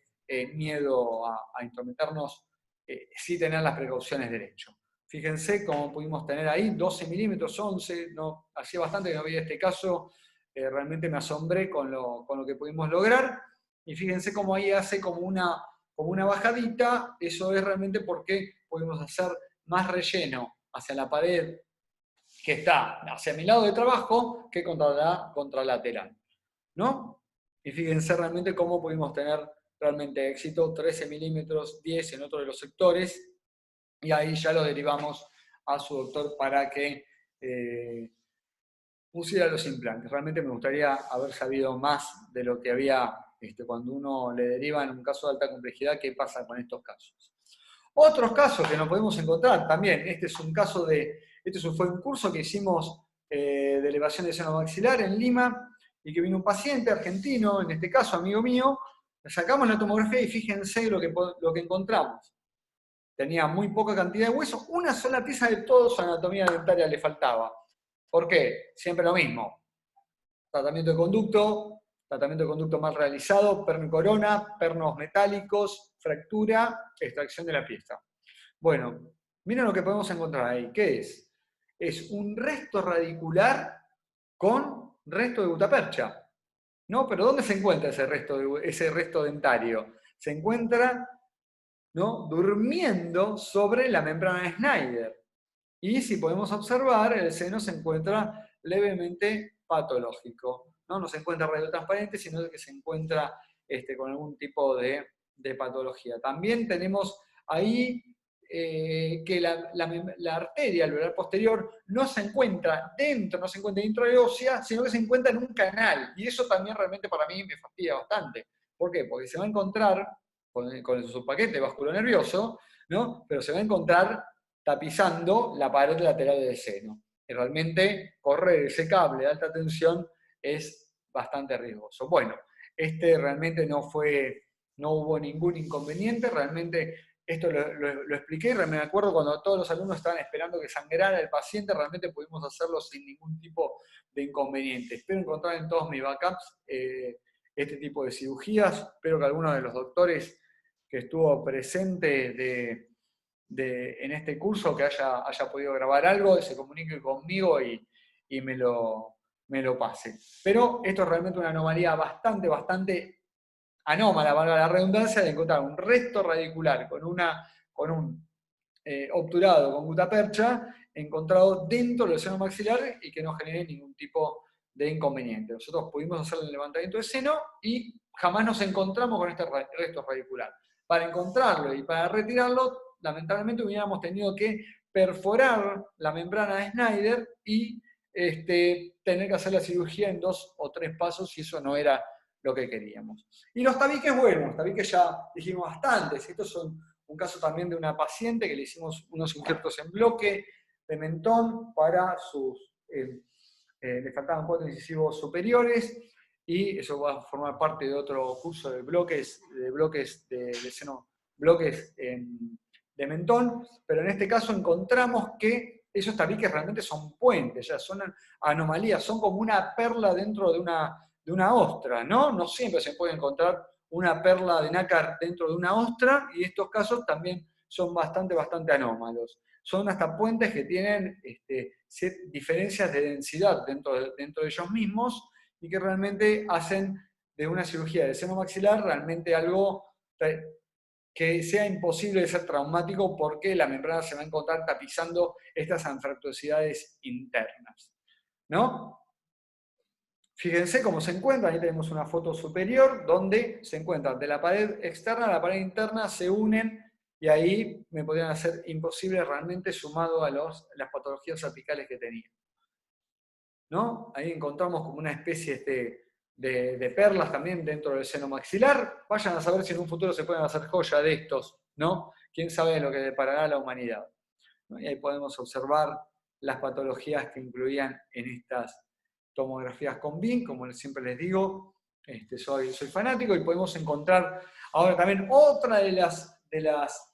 miedo a intrometernos, sí tener las precauciones derecho. Fíjense cómo pudimos tener ahí 12 milímetros, 11, no, hacía bastante que no veía este caso, realmente me asombré con lo que pudimos lograr, y fíjense cómo ahí hace como una bajadita, eso es realmente porque pudimos hacer más relleno hacia la pared que está hacia mi lado de trabajo que contra la contralateral, ¿no? Y fíjense realmente cómo pudimos tener realmente éxito, 13 milímetros, 10 en otro de los sectores, y ahí ya lo derivamos a su doctor para que pusiera los implantes. Realmente me gustaría haber sabido más de lo que había cuando uno le deriva en un caso de alta complejidad, qué pasa con estos casos. Otros casos que nos podemos encontrar también, fue un curso que hicimos de elevación de seno maxilar en Lima, y que vino un paciente argentino, en este caso amigo mío, le sacamos la tomografía y fíjense lo que encontramos. Tenía muy poca cantidad de hueso, una sola pieza de toda su anatomía dentaria le faltaba. ¿Por qué? Siempre lo mismo. Tratamiento de conducto mal realizado, perno y corona, pernos metálicos, fractura, extracción de la pieza. Bueno, miren lo que podemos encontrar ahí. ¿Qué es? Es un resto radicular con resto de gutapercha. ¿No? Pero ¿dónde se encuentra ese resto dentario? Se encuentra, ¿no?, durmiendo sobre la membrana de Schneider. Y si podemos observar, el seno se encuentra levemente patológico. No se encuentra radiotransparente, sino que se encuentra con algún tipo de patología. También tenemos ahí que la arteria alveolar posterior no se encuentra dentro ósea, sino que se encuentra en un canal. Y eso también realmente para mí me fastidia bastante. ¿Por qué? Porque se va a encontrar con su paquete vasculonervioso, ¿no? Pero se va a encontrar tapizando la pared lateral del seno. Y realmente correr ese cable de alta tensión es bastante riesgoso. Bueno, realmente no hubo ningún inconveniente, realmente esto lo expliqué, me acuerdo cuando todos los alumnos estaban esperando que sangrara el paciente, realmente pudimos hacerlo sin ningún tipo de inconveniente. Espero encontrar en todos mis backups este tipo de cirugías, espero que alguno de los doctores que estuvo presente en este curso, que haya podido grabar algo, se comunique conmigo y me lo pase. Pero esto es realmente una anomalía bastante anómala, valga la redundancia, de encontrar un resto radicular con un obturado con gutapercha encontrado dentro del seno maxilar y que no genere ningún tipo de inconveniente. Nosotros pudimos hacer el levantamiento de seno y jamás nos encontramos con este resto radicular. Para encontrarlo y para retirarlo, lamentablemente hubiéramos tenido que perforar la membrana de Schneider y tener que hacer la cirugía en 2 o 3 pasos, y eso no era lo que queríamos. Y los tabiques, bueno, los tabiques ya dijimos bastantes. Estos son un caso también de una paciente que le hicimos unos injertos en bloque de mentón para le faltaban 4 incisivos superiores, y eso va a formar parte de otro curso de bloques de seno, bloques de mentón, pero en este caso encontramos que esos tabiques realmente son puentes, ya son anomalías, son como una perla dentro de una ostra, ¿no? No siempre se puede encontrar una perla de nácar dentro de una ostra, y estos casos también son bastante anómalos. Son hasta puentes que tienen diferencias de densidad dentro de ellos mismos, y que realmente hacen de una cirugía de seno maxilar realmente algo que sea imposible de ser traumático, porque la membrana se va a encontrar tapizando estas anfractuosidades internas, ¿no? Fíjense cómo se encuentra, ahí tenemos una foto superior donde se encuentran de la pared externa a la pared interna, se unen, y ahí me podrían hacer imposible realmente sumado a las patologías apicales que tenía, ¿no? Ahí encontramos como una especie de perlas también dentro del seno maxilar. Vayan a saber si en un futuro se pueden hacer joya de estos, ¿no? Quién sabe lo que deparará la humanidad, ¿no? Y ahí podemos observar las patologías que incluían en estas tomografías con BIM, como siempre les digo, soy fanático, y podemos encontrar ahora también otra de las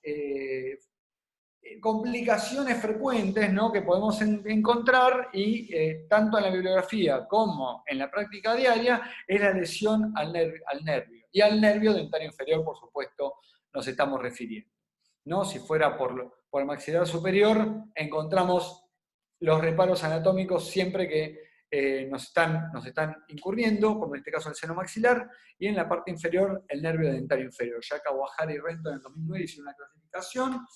complicaciones frecuentes, ¿no?, que podemos encontrar, y tanto en la bibliografía como en la práctica diaria, es la lesión al nervio. Y al nervio dentario inferior, por supuesto, nos estamos refiriendo, ¿no? Si fuera por el maxilar superior, encontramos los reparos anatómicos siempre que nos están incurriendo, como en este caso el seno maxilar, y en la parte inferior el nervio dentario inferior. Ya Kawahara y Renton en el 2009 hicieron una clasificación,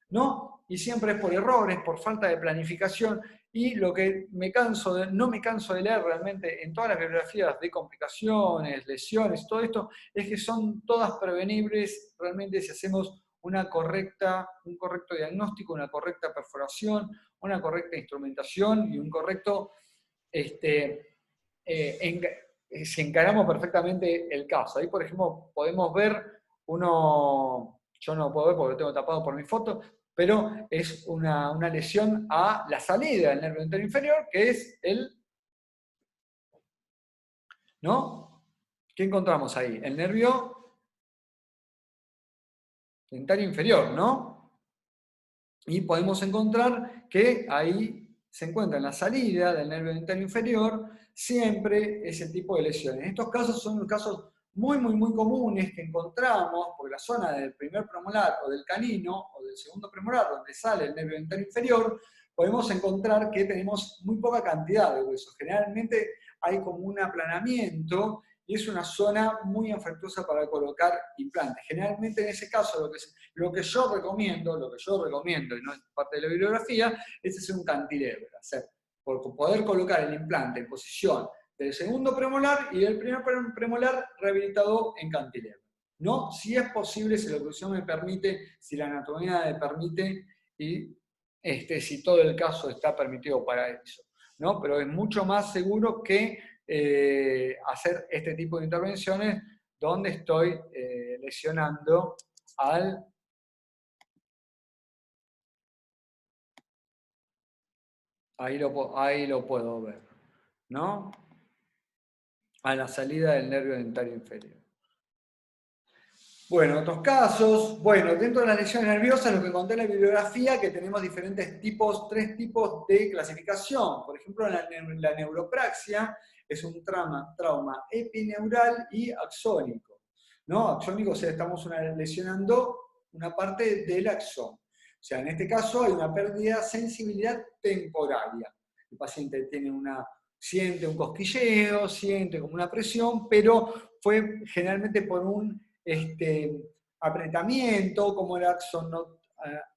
¿no? Y siempre es por errores, por falta de planificación, y lo que no me canso de leer realmente en todas las bibliografías de complicaciones, lesiones, todo esto, es que son todas prevenibles realmente si hacemos un correcto diagnóstico, una correcta perforación, una correcta instrumentación y un correcto, si encaramos perfectamente el caso. Ahí, por ejemplo, podemos ver yo no lo puedo ver porque lo tengo tapado por mi foto, pero es una lesión a la salida del nervio dentario inferior, que es ¿no? ¿Qué encontramos ahí? El nervio dentario inferior, ¿no? Y podemos encontrar que ahí se encuentra en la salida del nervio dentario inferior siempre ese tipo de lesiones. Estos casos son casos muy, muy, muy comunes que encontramos por la zona del primer premolar o del canino o del segundo premolar, donde sale el nervio dentario inferior, podemos encontrar que tenemos muy poca cantidad de huesos. Generalmente hay como un aplanamiento y es una zona muy afectuosa para colocar implantes. Generalmente en ese caso lo que yo recomiendo, y no es parte de la bibliografía, es hacer un cantilever, por poder colocar el implante en posición del segundo premolar y del primer premolar rehabilitado en cantilever. ¿No? Si es posible, si la oclusión me permite, si la anatomía me permite y si todo el caso está permitido para eso, ¿no? Pero es mucho más seguro que hacer este tipo de intervenciones donde estoy lesionando ahí lo puedo ver, ¿no? A la salida del nervio dentario inferior. Bueno, otros casos. Bueno, dentro de las lesiones nerviosas, lo que conté en la bibliografía, que tenemos tres tipos de clasificación. Por ejemplo, la neuropraxia es un trauma epineural y axónico, ¿no? Axónico, o sea, estamos lesionando una parte del axón. O sea, en este caso hay una pérdida de sensibilidad temporaria. El paciente siente un cosquilleo, siente como una presión, pero fue generalmente por un apretamiento, como el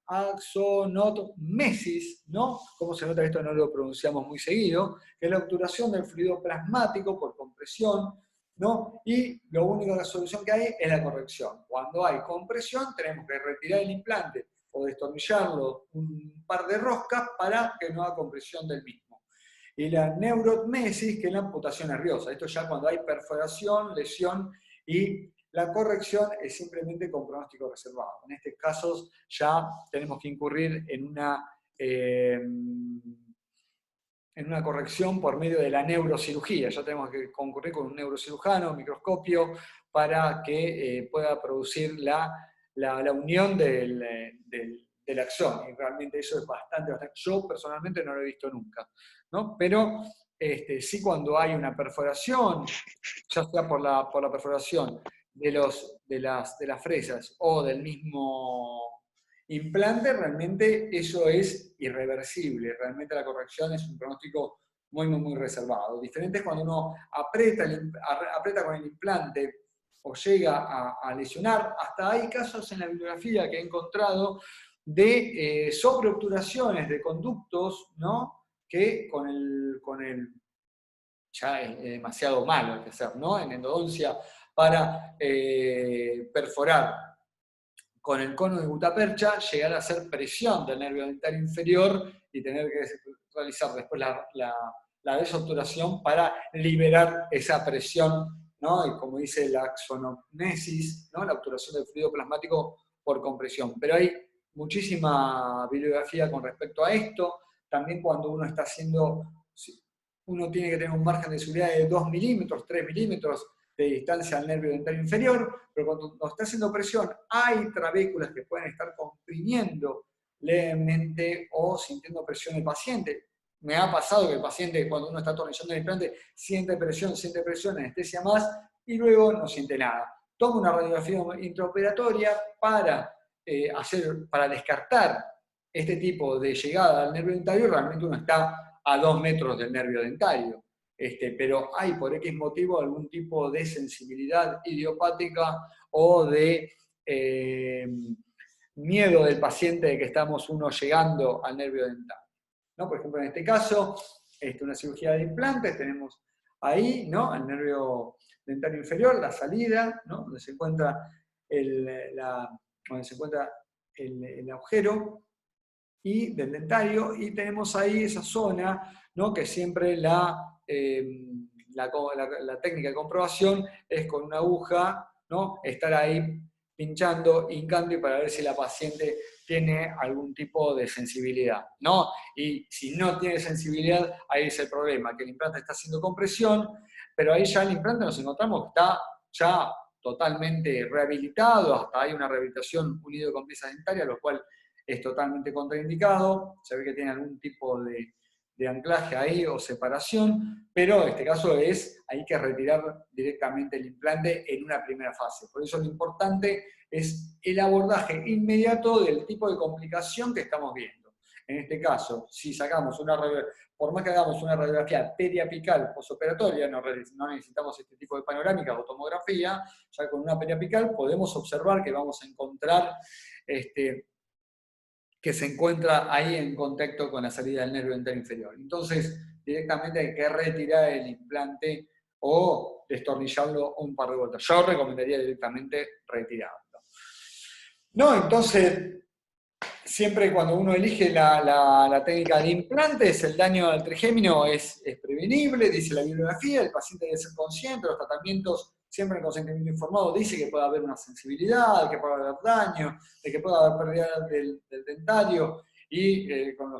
axonomesis, ¿no? Como se nota, esto no lo pronunciamos muy seguido, que es la obturación del fluido plasmático por compresión, ¿no? Y la única solución que hay es la corrección. Cuando hay compresión, tenemos que retirar el implante o destornillarlo un par de roscas para que no haga compresión del mismo. Y la neurotmesis, que es la amputación nerviosa. Esto ya cuando hay perforación, lesión, y la corrección es simplemente con pronóstico reservado. En estos casos ya tenemos que incurrir en una corrección por medio de la neurocirugía. Ya tenemos que concurrir con un neurocirujano, un microscopio, para que pueda producir la unión del axón. Y realmente eso es bastante. Yo personalmente no lo he visto nunca, ¿no? Pero sí, cuando hay una perforación, ya sea por la perforación de las fresas o del mismo implante, realmente eso es irreversible. Realmente la corrección es un pronóstico muy, muy, muy reservado. Diferente es cuando uno aprieta con el implante o llega a lesionar. Hasta hay casos en la bibliografía que he encontrado de sobreobturaciones de conductos, ¿no? Que con el ya es demasiado malo hay que hacer, ¿no? En endodoncia para perforar con el cono de gutapercha, llegar a hacer presión del nervio dentario inferior y tener que realizar después la desobturación para liberar esa presión, ¿no? Y como dice la axonomesis, ¿no? La obturación del fluido plasmático por compresión. Pero hay muchísima bibliografía con respecto a esto. También cuando uno está haciendo, uno tiene que tener un margen de seguridad de 2 milímetros, 3 milímetros de distancia al nervio dentario inferior, pero cuando nos está haciendo presión, hay trabéculas que pueden estar comprimiendo levemente o sintiendo presión el paciente. Me ha pasado que el paciente, cuando uno está atornillando el implante, siente presión, anestesia más, y luego no siente nada. toma una radiografía intraoperatoria para descartar este tipo de llegada al nervio dentario. Realmente uno está a 2 metros del nervio dentario. Pero hay por X motivo algún tipo de sensibilidad idiopática o de miedo del paciente de que estamos uno llegando al nervio dentario, ¿no? Por ejemplo, en este caso, una cirugía de implantes, tenemos ahí, ¿no?, el nervio dentario inferior, la salida, ¿no?, donde se encuentra el agujero del dentario, y tenemos ahí esa zona, ¿no?, que siempre la técnica de comprobación es con una aguja, ¿no?, estar ahí pinchando, hincando, y para ver si la paciente tiene algún tipo de sensibilidad, ¿no? Y si no tiene sensibilidad, ahí es el problema, que el implante está haciendo compresión, pero ahí ya el implante nos encontramos que está ya totalmente rehabilitado, hasta hay una rehabilitación unido con piezas dentarias, lo cual es totalmente contraindicado. Se ve que tiene algún tipo de anclaje ahí o separación, pero en este caso hay que retirar directamente el implante en una primera fase. Por eso lo importante es el abordaje inmediato del tipo de complicación que estamos viendo. En este caso, si sacamos por más que hagamos una radiografía periapical postoperatoria, no necesitamos este tipo de panorámica o tomografía, ya con una periapical podemos observar que vamos a encontrar que se encuentra ahí en contacto con la salida del nervio dentario inferior. Entonces, directamente hay que retirar el implante o destornillarlo un par de vueltas. Yo recomendaría directamente retirarlo. No, entonces, siempre cuando uno elige la técnica de implantes, el daño al trigémino es prevenible, dice la bibliografía, el paciente debe ser consciente, los tratamientos siempre en consentimiento informado dice que puede haber una sensibilidad, de que puede haber daño, de que puede haber pérdida del dentario, y con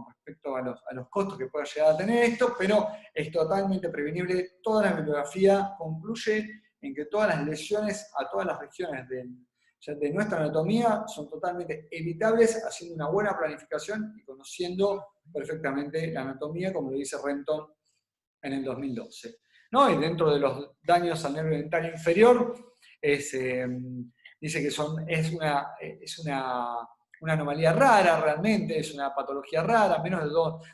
respecto a los costos que pueda llegar a tener esto, pero es totalmente prevenible. Toda la bibliografía concluye en que todas las lesiones a todas las regiones de nuestra anatomía son totalmente evitables haciendo una buena planificación y conociendo perfectamente la anatomía, como lo dice Renton en el 2012. ¿No? Y dentro de los daños al nervio dentario inferior, dice que es una anomalía rara realmente, es una patología rara, menos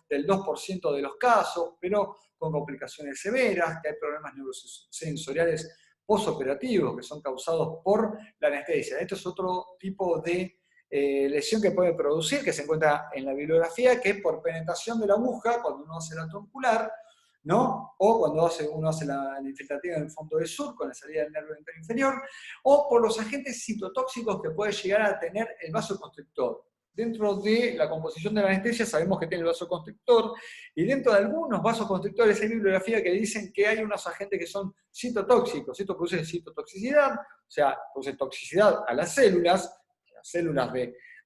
del 2% de los casos, pero con complicaciones severas, que hay problemas neurosensoriales posoperativos que son causados por la anestesia. Esto es otro tipo de lesión que puede producir, que se encuentra en la bibliografía, que es por penetración de la aguja cuando uno hace la troncular, ¿no? O cuando uno hace la infiltrativa en el fondo del surco, con la salida del nervio dentario inferior, o por los agentes citotóxicos que puede llegar a tener el vasoconstrictor. Dentro de la composición de la anestesia sabemos que tiene el vasoconstrictor, y dentro de algunos vasoconstrictores hay bibliografía que dicen que hay unos agentes que son citotóxicos. Esto produce citotoxicidad, o sea, produce toxicidad a las células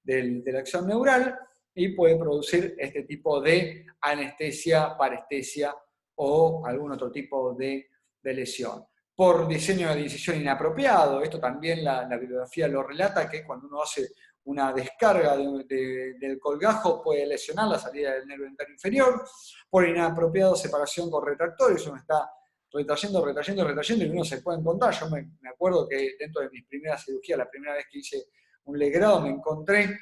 de la acción neural, y puede producir este tipo de anestesia, parestesia o algún otro tipo de lesión. Por diseño de decisión inapropiado, esto también la bibliografía lo relata, que cuando uno hace una descarga del colgajo puede lesionar la salida del nervio dentario inferior. Por inapropiado separación con retractores, uno está retrayendo, y uno se puede encontrar. Yo me acuerdo que dentro de mis primeras cirugías, la primera vez que hice un legrado, me encontré,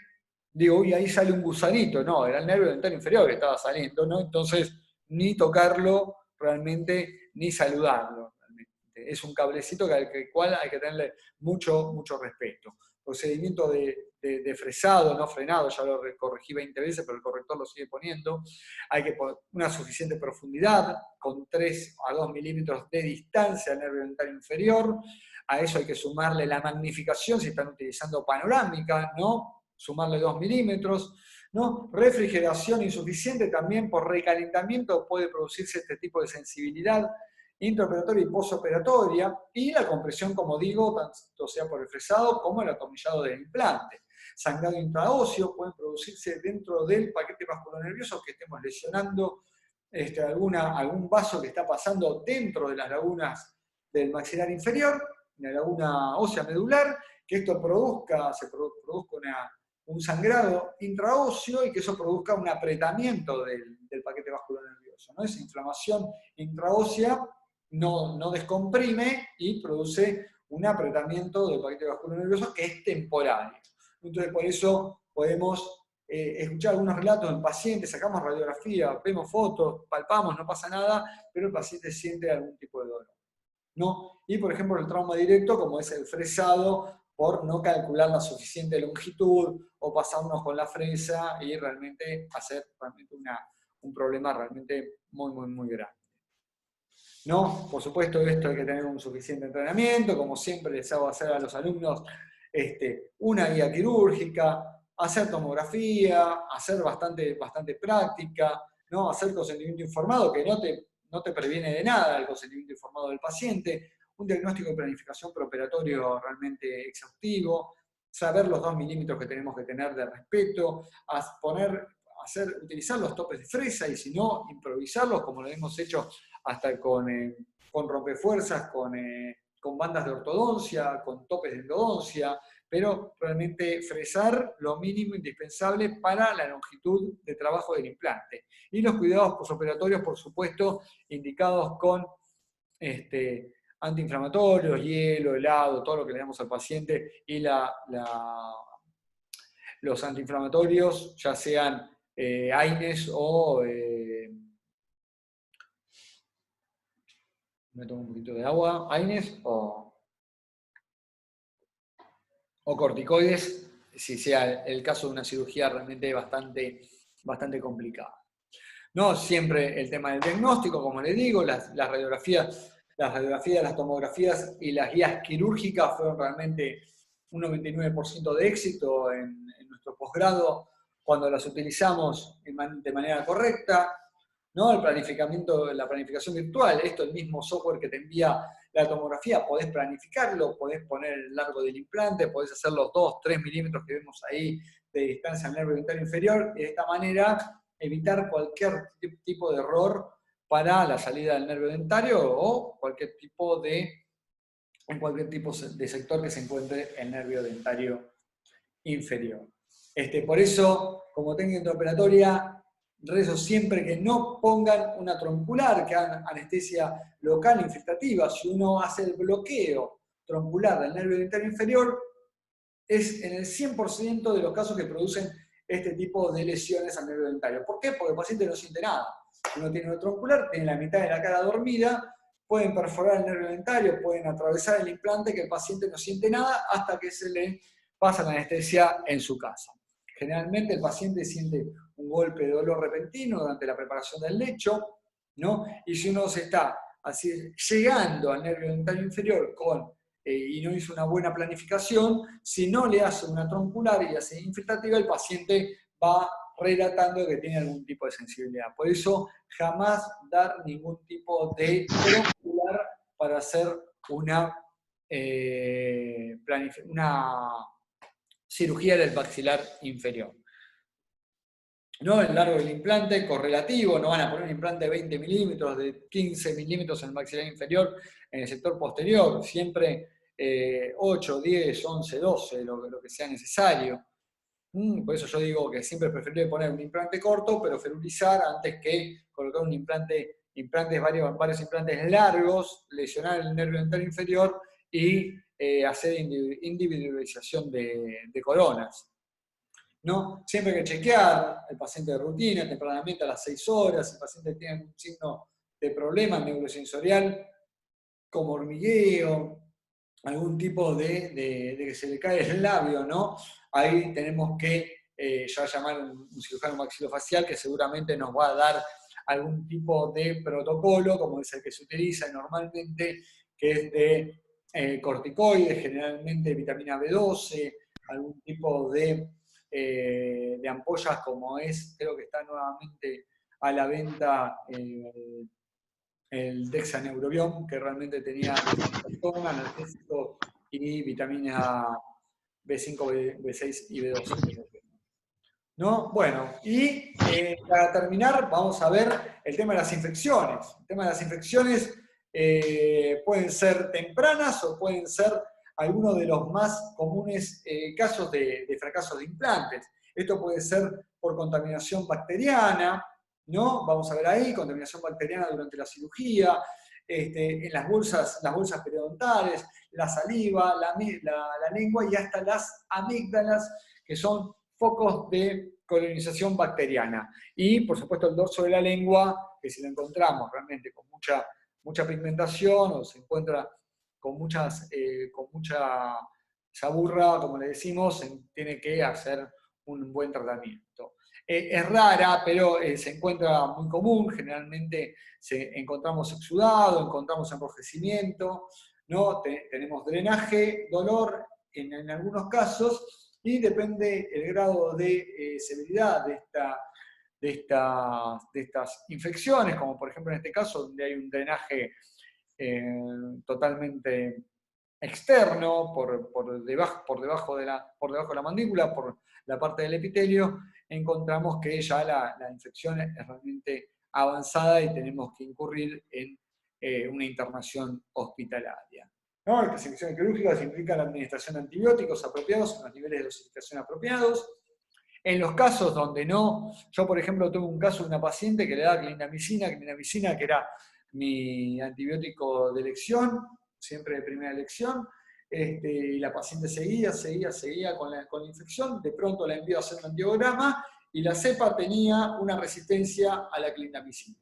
digo, uy, ahí sale un gusanito. No, era el nervio dentario inferior que estaba saliendo, ¿no? Entonces, ni tocarlo realmente, ni saludarlo realmente. Es un cablecito al cual hay que tenerle mucho, mucho respeto. Procedimiento de fresado, no frenado, ya lo corregí 20 veces, pero el corrector lo sigue poniendo. Hay que poner una suficiente profundidad, con 3 a 2 milímetros de distancia al nervio dentario inferior. A eso hay que sumarle la magnificación, si están utilizando panorámica, ¿no? Sumarle 2 milímetros. ¿No? Refrigeración insuficiente también por recalentamiento puede producirse este tipo de sensibilidad intraoperatoria y postoperatoria, y la compresión, como digo, tanto sea por el fresado como el atornillado del implante. Sangrado intraóseo puede producirse dentro del paquete vasculonervioso, que estemos lesionando algún vaso que está pasando dentro de las lagunas del maxilar inferior, la laguna ósea medular, que esto produzca un sangrado intraóseo y que eso produzca un apretamiento del paquete vasculonervioso, ¿no? Esa inflamación intraósea no descomprime y produce un apretamiento del paquete vascular nervioso que es temporario. Entonces, por eso podemos escuchar algunos relatos del paciente, sacamos radiografía, vemos fotos, palpamos, no pasa nada, pero el paciente siente algún tipo de dolor, ¿no? Y, por ejemplo, el trauma directo, como es el fresado, por no calcular la suficiente longitud, o pasarnos con la fresa y realmente hacer un problema realmente muy, muy, muy grande. ¿No? Por supuesto, esto hay que tener un suficiente entrenamiento, como siempre les hago hacer a los alumnos una guía quirúrgica, hacer tomografía, hacer bastante práctica, ¿no? Hacer consentimiento informado, que no te previene de nada el consentimiento informado del paciente, un diagnóstico de planificación preoperatorio realmente exhaustivo, saber los 2 milímetros que tenemos que tener de respeto, utilizar los topes de fresa y si no, improvisarlos como lo hemos hecho hasta con rompefuerzas, con bandas de ortodoncia, con topes de endodoncia, pero realmente fresar lo mínimo indispensable para la longitud de trabajo del implante. Y los cuidados posoperatorios, por supuesto, indicados con antiinflamatorios, hielo, helado, todo lo que le damos al paciente, y los antiinflamatorios, ya sean AINES o... me tomo un poquito de agua, AINES o corticoides, si sea el caso de una cirugía realmente bastante complicada. No siempre el tema del diagnóstico, como les digo, las radiografías, las tomografías y las guías quirúrgicas fueron realmente un 99% de éxito en nuestro posgrado cuando las utilizamos de manera correcta. ¿No? La planificación virtual, el mismo software que te envía la tomografía, podés planificarlo, podés poner el largo del implante, podés hacer los 2-3 milímetros que vemos ahí de distancia al nervio dentario inferior, y de esta manera evitar cualquier tipo de error para la salida del nervio dentario o en cualquier tipo de sector que se encuentre el nervio dentario inferior. Por eso, como técnica intraoperatoria, rezo siempre que no pongan una troncular, que hagan anestesia local infiltrativa. Si uno hace el bloqueo troncular del nervio dentario inferior, es en el 100% de los casos que producen este tipo de lesiones al nervio dentario. ¿Por qué? Porque el paciente no siente nada. Uno tiene una troncular, tiene la mitad de la cara dormida, pueden perforar el nervio dentario, pueden atravesar el implante, que el paciente no siente nada hasta que se le pasa la anestesia en su casa. Generalmente el paciente siente un golpe de dolor repentino durante la preparación del lecho, ¿no? Y si uno se está así, llegando al nervio dentario inferior y no hizo una buena planificación, si no le hace una troncular y hace infiltrativa, el paciente va relatando que tiene algún tipo de sensibilidad. Por eso, jamás dar ningún tipo de troncular para hacer una cirugía del maxilar inferior. No el largo del implante, correlativo, no van a poner un implante de 20 milímetros, de 15 milímetros en el maxilar inferior, en el sector posterior, siempre 8, 10, 11, 12, lo que sea necesario. Por eso yo digo que siempre es preferible poner un implante corto, pero ferulizar antes que colocar un varios implantes largos, lesionar el nervio dentario inferior y hacer individualización de coronas. ¿No? Siempre hay que chequear el paciente de rutina, tempranamente a las 6 horas, si el paciente tiene un signo de problema neurosensorial, como hormigueo, algún tipo de que se le cae el labio, ¿no? Ahí tenemos que ya llamar a un cirujano maxilofacial que seguramente nos va a dar algún tipo de protocolo, como es el que se utiliza normalmente, que es de corticoides, generalmente vitamina B12, algún tipo de ampollas como creo que está nuevamente a la venta el Dexaneurobion, que realmente tenía analgésico y vitamina B5, B6 y B12. ¿No? Bueno, y para terminar vamos a ver el tema de las infecciones. El tema de las infecciones pueden ser tempranas o pueden ser algunos de los más comunes casos de fracasos de implantes. Esto puede ser por contaminación bacteriana, ¿no? Vamos a ver ahí, contaminación bacteriana durante la cirugía, en las bolsas periodontales, la saliva, la lengua y hasta las amígdalas, que son focos de colonización bacteriana. Y, por supuesto, el dorso de la lengua, que si lo encontramos realmente con mucha pigmentación o se encuentra con mucha chaburra, como le decimos, tiene que hacer un buen tratamiento. Es rara, pero se encuentra muy común, generalmente encontramos exudado, encontramos enrojecimiento, ¿no? Tenemos drenaje, dolor en algunos casos, y depende el grado de severidad de estas infecciones, como por ejemplo en este caso, donde hay un drenaje totalmente externo, por debajo de la mandíbula, por la parte del epitelio, encontramos que ya la infección es realmente avanzada y tenemos que incurrir en una internación hospitalaria. ¿No? Estas infecciones quirúrgicas implican la administración de antibióticos apropiados en los niveles de dosificación apropiados. En los casos donde no, yo por ejemplo tuve un caso de una paciente que le daba clindamicina, que era mi antibiótico de elección, siempre de primera elección, y la paciente seguía con la infección, de pronto la envió a hacer un angiograma y la cepa tenía una resistencia a la clindamicina.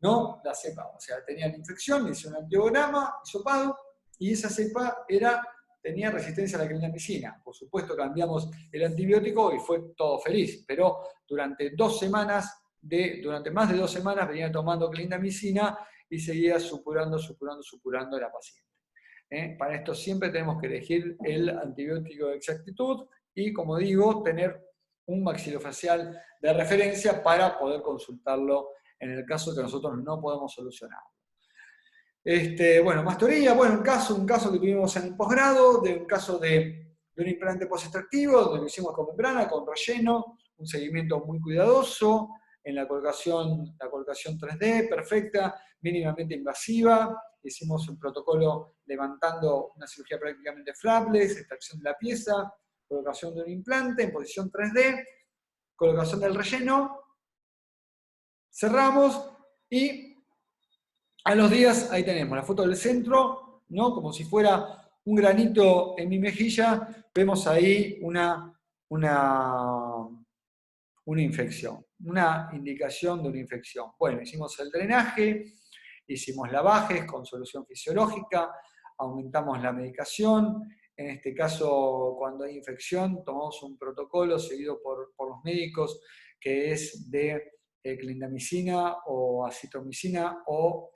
¿No? La cepa, o sea, tenía la infección, le hice un angiograma, hisopado, y esa cepa tenía resistencia a la clindamicina. Por supuesto cambiamos el antibiótico y fue todo feliz, pero durante más de 2 semanas venía tomando clindamicina y seguía supurando la paciente. Para esto siempre tenemos que elegir el antibiótico de exactitud y, como digo, tener un maxilofacial de referencia para poder consultarlo en el caso que nosotros no podemos solucionar. Bueno, más teoría, bueno, un caso que tuvimos en el posgrado, de un caso de un implante post-extractivo, donde lo hicimos con membrana, con relleno, un seguimiento muy cuidadoso, en la colocación 3D, perfecta, mínimamente invasiva, hicimos un protocolo levantando una cirugía prácticamente flapless, extracción de la pieza, colocación de un implante en posición 3D, colocación del relleno, cerramos y a los días ahí tenemos la foto del centro, ¿no? Como si fuera un granito en mi mejilla, vemos ahí una infección, una indicación de una infección. Bueno, hicimos el drenaje, hicimos lavajes con solución fisiológica, aumentamos la medicación. En este caso, cuando hay infección, tomamos un protocolo seguido por los médicos que es de clindamicina o acitromicina o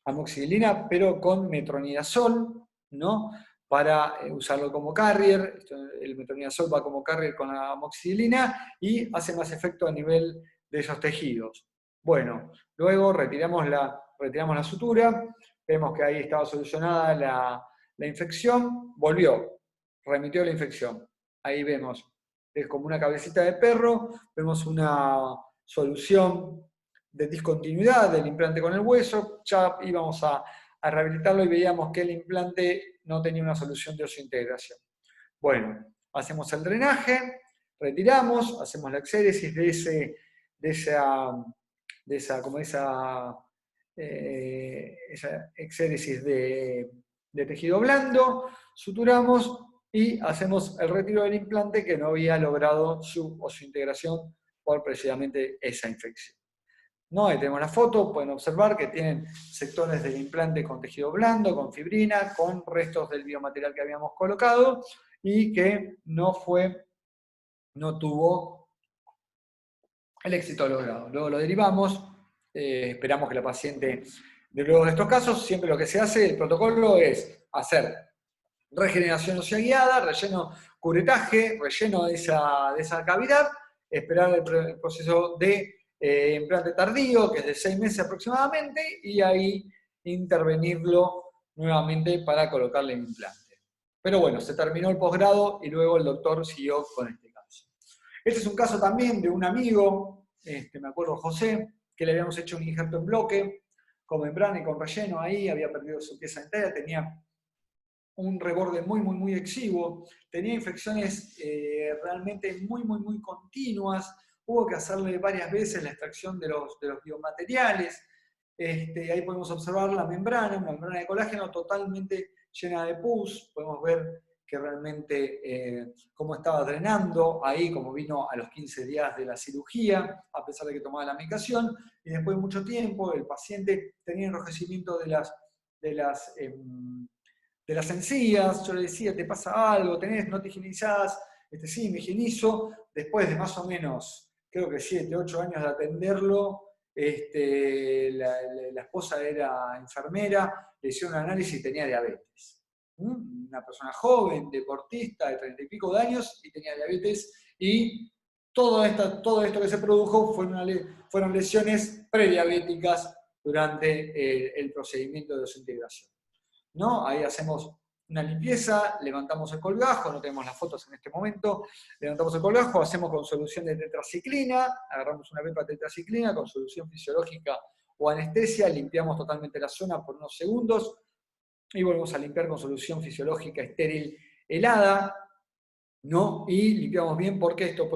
amoxicilina, pero con metronidazol, ¿no? Para usarlo como carrier. El metronidazol va como carrier con la amoxicilina y hace más efecto a nivel de esos tejidos. Bueno, luego retiramos la sutura, vemos que ahí estaba solucionada la infección, remitió la infección. Ahí vemos, es como una cabecita de perro, vemos una solución de discontinuidad del implante con el hueso, ya íbamos a rehabilitarlo y veíamos que el implante no tenía una solución de osseointegración. Bueno, hacemos el drenaje, retiramos, hacemos la exéresis de esa exéresis de tejido blando, suturamos y hacemos el retiro del implante que no había logrado su osseointegración por precisamente esa infección. ¿No? Ahí tenemos la foto, pueden observar que tienen sectores del implante con tejido blando, con fibrina, con restos del biomaterial que habíamos colocado y que no tuvo el éxito logrado. Luego lo derivamos, esperamos que la paciente, luego de estos casos, siempre lo que se hace, el protocolo es hacer regeneración ósea guiada, relleno, curetaje, relleno de esa cavidad, esperar el proceso de implante tardío, que es de 6 meses aproximadamente, y ahí intervenirlo nuevamente para colocarle el implante. Pero bueno, se terminó el posgrado y luego el doctor siguió con este caso. Este es un caso también de un amigo, me acuerdo José, que le habíamos hecho un injerto en bloque, con membrana y con relleno ahí, había perdido su pieza entera, tenía un reborde muy exiguo, tenía infecciones realmente muy continuas, hubo que hacerle varias veces la extracción de los biomateriales. Ahí podemos observar la membrana, una membrana de colágeno totalmente llena de pus, podemos ver que realmente cómo estaba drenando, ahí como vino a los 15 días de la cirugía, a pesar de que tomaba la medicación, y después de mucho tiempo el paciente tenía enrojecimiento de las encías. Yo le decía, ¿te pasa algo? ¿No te higienizás? Sí, me higienizo. Después de más o menos, creo que 7, 8 años de atenderlo, la esposa era enfermera, le hicieron un análisis y tenía diabetes. Una persona joven, deportista, de 30 y pico de años, y tenía diabetes, y todo esto que se produjo fueron lesiones prediabéticas durante el procedimiento de desintegración, ¿no? Ahí hacemos una limpieza, levantamos el colgajo, no tenemos las fotos en este momento, levantamos el colgajo, hacemos con solución de tetraciclina, agarramos una pepa de tetraciclina con solución fisiológica o anestesia, limpiamos totalmente la zona por unos segundos y volvemos a limpiar con solución fisiológica estéril helada, ¿no? Y limpiamos bien porque esto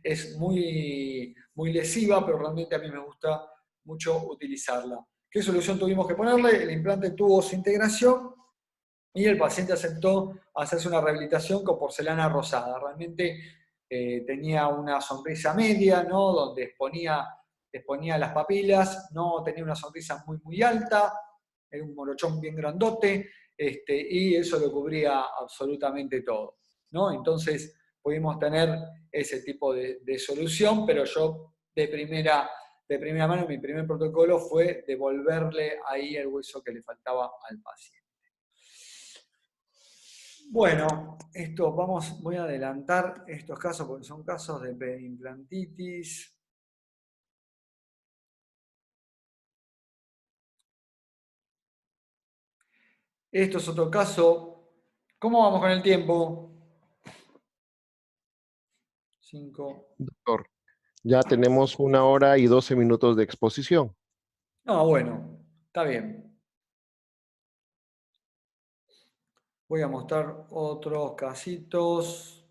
es muy, muy lesiva, pero realmente a mí me gusta mucho utilizarla. ¿Qué solución tuvimos que ponerle? El implante tuvo su integración y el paciente aceptó hacerse una rehabilitación con porcelana rosada. Realmente tenía una sonrisa media, ¿no? Donde exponía las papilas, no tenía una sonrisa muy, muy alta, era un morochón bien grandote, y eso lo cubría absolutamente todo, ¿no? Entonces pudimos tener ese tipo de solución, pero yo de primera mano, mi primer protocolo fue devolverle ahí el hueso que le faltaba al paciente. Bueno, voy a adelantar estos casos porque son casos de periimplantitis. Esto es otro caso. ¿Cómo vamos con el tiempo? 5. Doctor, ya tenemos 1 hora y 12 minutos de exposición. Bueno, está bien. Voy a mostrar otros casitos.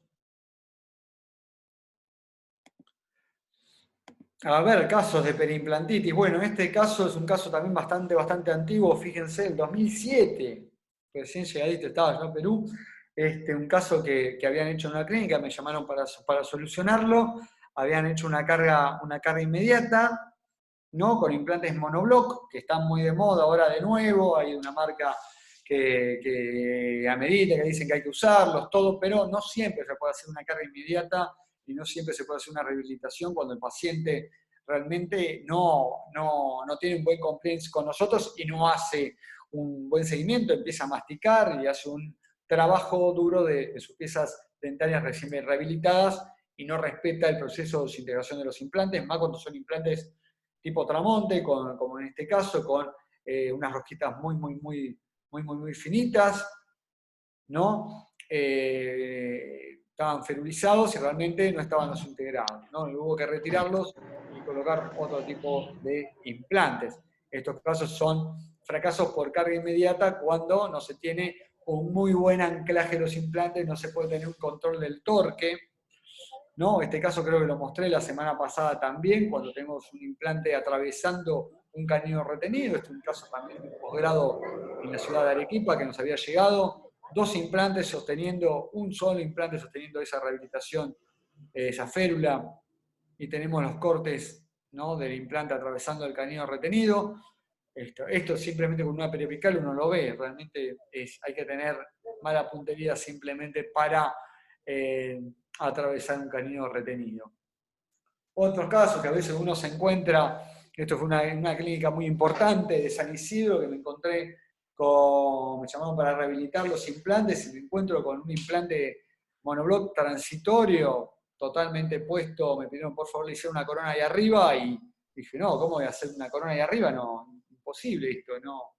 A ver, casos de periimplantitis. Bueno, este caso es un caso también bastante antiguo. Fíjense, el 2007, recién llegadito estaba yo en Perú. Un caso que habían hecho en una clínica, me llamaron para solucionarlo. Habían hecho una carga inmediata, ¿no? Con implantes monoblock, que están muy de moda ahora de nuevo. Hay una marca que amerita, que dicen que hay que usarlos, todo, pero no siempre se puede hacer una carga inmediata y no siempre se puede hacer una rehabilitación cuando el paciente realmente no tiene un buen compliance con nosotros y no hace un buen seguimiento, empieza a masticar y hace un trabajo duro de sus piezas dentarias recién rehabilitadas y no respeta el proceso de desintegración de los implantes, más cuando son implantes tipo Tramonte, como en este caso, con unas rosquitas muy finitas, ¿no? Estaban ferulizados y realmente no estaban los integrados, ¿no? Y hubo que retirarlos y colocar otro tipo de implantes. Estos casos son fracasos por carga inmediata cuando no se tiene un muy buen anclaje de los implantes, no se puede tener un control del torque, ¿no? Este caso creo que lo mostré la semana pasada también, cuando tenemos un implante atravesando un canino retenido. Este es un caso también de un posgrado en la ciudad de Arequipa que nos había llegado. Un solo implante sosteniendo esa rehabilitación, esa férula, y tenemos los cortes, ¿no? Del implante atravesando el canino retenido. Esto simplemente con una periopical uno lo ve, realmente hay que tener mala puntería simplemente para atravesar un canino retenido. Otros casos que a veces uno se encuentra, esto fue una clínica muy importante de San Isidro, que me llamaron para rehabilitar los implantes y me encuentro con un implante monoblock transitorio, totalmente puesto. Me pidieron por favor le hiciera una corona ahí arriba y dije, no, ¿cómo voy a hacer una corona ahí arriba? No, imposible esto, no.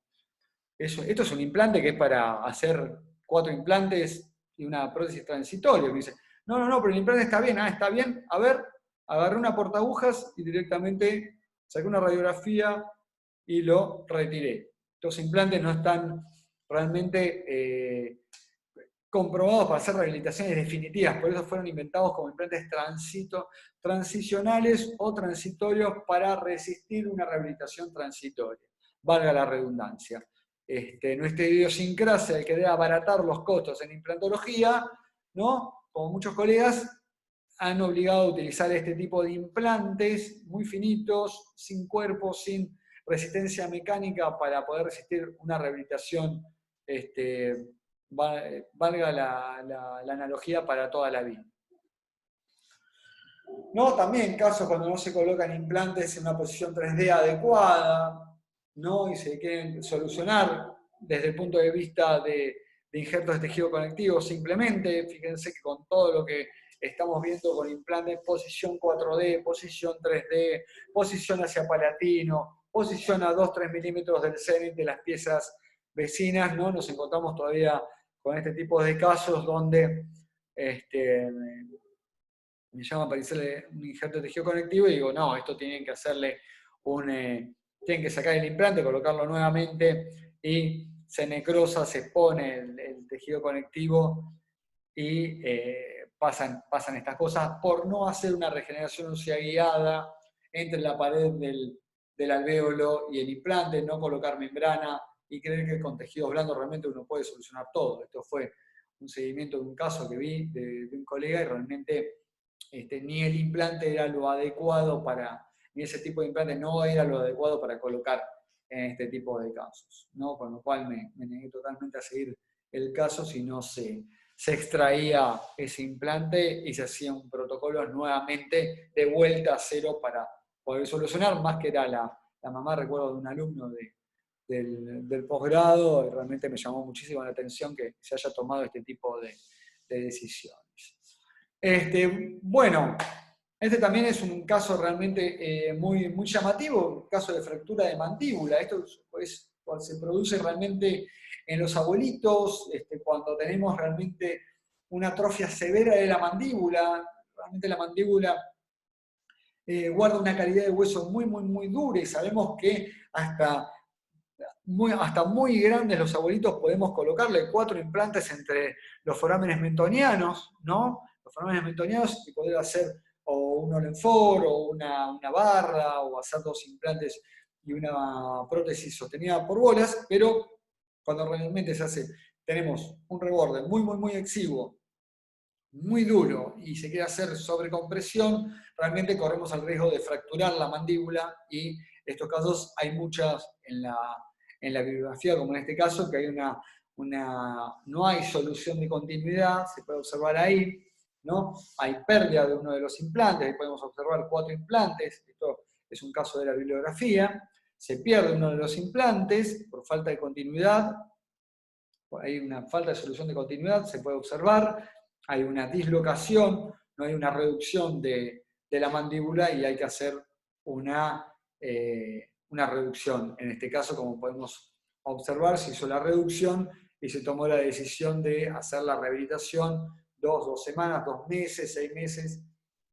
Esto es un implante que es para hacer 4 implantes y una prótesis transitoria. Me dice, no, pero el implante está bien, está bien, a ver, agarré una portaagujas y directamente saqué una radiografía y lo retiré. Estos implantes no están realmente comprobados para hacer rehabilitaciones definitivas, por eso fueron inventados como implantes transicionales o transitorios para resistir una rehabilitación transitoria, valga la redundancia. nuestra idiosincrasia de querer abaratar los costos en implantología, ¿no? Como muchos colegas han obligado a utilizar este tipo de implantes muy finitos, sin cuerpo, sin resistencia mecánica para poder resistir una rehabilitación, valga la analogía, para toda la vida. No, también casos cuando no se colocan implantes en una posición 3D adecuada, ¿no? Y se quieren solucionar desde el punto de vista de injertos de tejido conectivo simplemente. Fíjense que con todo lo que estamos viendo con implantes, posición 4D, posición 3D, posición hacia palatino, posición a 2-3 milímetros del cenit de las piezas vecinas, ¿no? Nos encontramos todavía con este tipo de casos donde me llama para hacerle un injerto de tejido conectivo y digo, no, esto tienen que hacerle tienen que sacar el implante, colocarlo nuevamente y se necrosa, se pone el tejido conectivo y pasan estas cosas por no hacer una regeneración ósea guiada entre la pared del alvéolo y el implante, no colocar membrana y creer que con tejidos blandos realmente uno puede solucionar todo. Esto fue un seguimiento de un caso que vi de un colega y realmente ni el implante era lo adecuado ni ese tipo de implante no era lo adecuado para colocar en este tipo de casos, ¿no? Con lo cual me negué totalmente a seguir el caso si no se extraía ese implante y se hacía un protocolo nuevamente de vuelta a cero para poder solucionar, más que era la mamá, recuerdo, de un alumno del posgrado, y realmente me llamó muchísimo la atención que se haya tomado este tipo de decisiones. Bueno, este también es un caso realmente muy, muy llamativo, un caso de fractura de mandíbula. Esto es cuando se produce realmente en los abuelitos, cuando tenemos realmente una atrofia severa de la mandíbula. Realmente la mandíbula guarda una calidad de hueso muy, muy, muy dura y sabemos que hasta muy grandes los abuelitos podemos colocarle 4 implantes entre los forámenes mentonianos, ¿no? Los forámenes mentonianos y poder hacer o un Olenfor o una barra o hacer 2 implantes y una prótesis sostenida por bolas, pero cuando realmente tenemos un reborde muy, muy, muy exiguo, muy duro y se quiere hacer sobrecompresión, realmente corremos el riesgo de fracturar la mandíbula y en estos casos hay muchas en la bibliografía, como en este caso, que hay no hay solución de continuidad, se puede observar ahí, ¿no? Hay pérdida de uno de los implantes, ahí podemos observar 4 implantes, esto es un caso de la bibliografía, se pierde uno de los implantes por falta de continuidad, hay una falta de solución de continuidad, se puede observar, hay una dislocación, no hay una reducción de la mandíbula y hay que hacer una reducción. En este caso, como podemos observar, se hizo la reducción y se tomó la decisión de hacer la rehabilitación 2 semanas, 2 meses, 6 meses,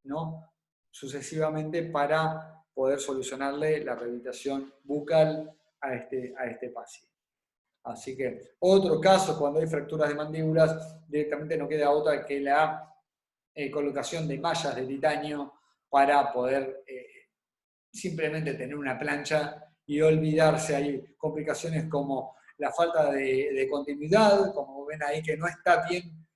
¿no? Sucesivamente para poder solucionarle la rehabilitación bucal a este paciente. Así que otro caso, cuando hay fracturas de mandíbulas, directamente no queda otra que la colocación de mallas de titanio para poder simplemente tener una plancha y olvidarse. Hay complicaciones como la falta de continuidad, como ven ahí que no está bien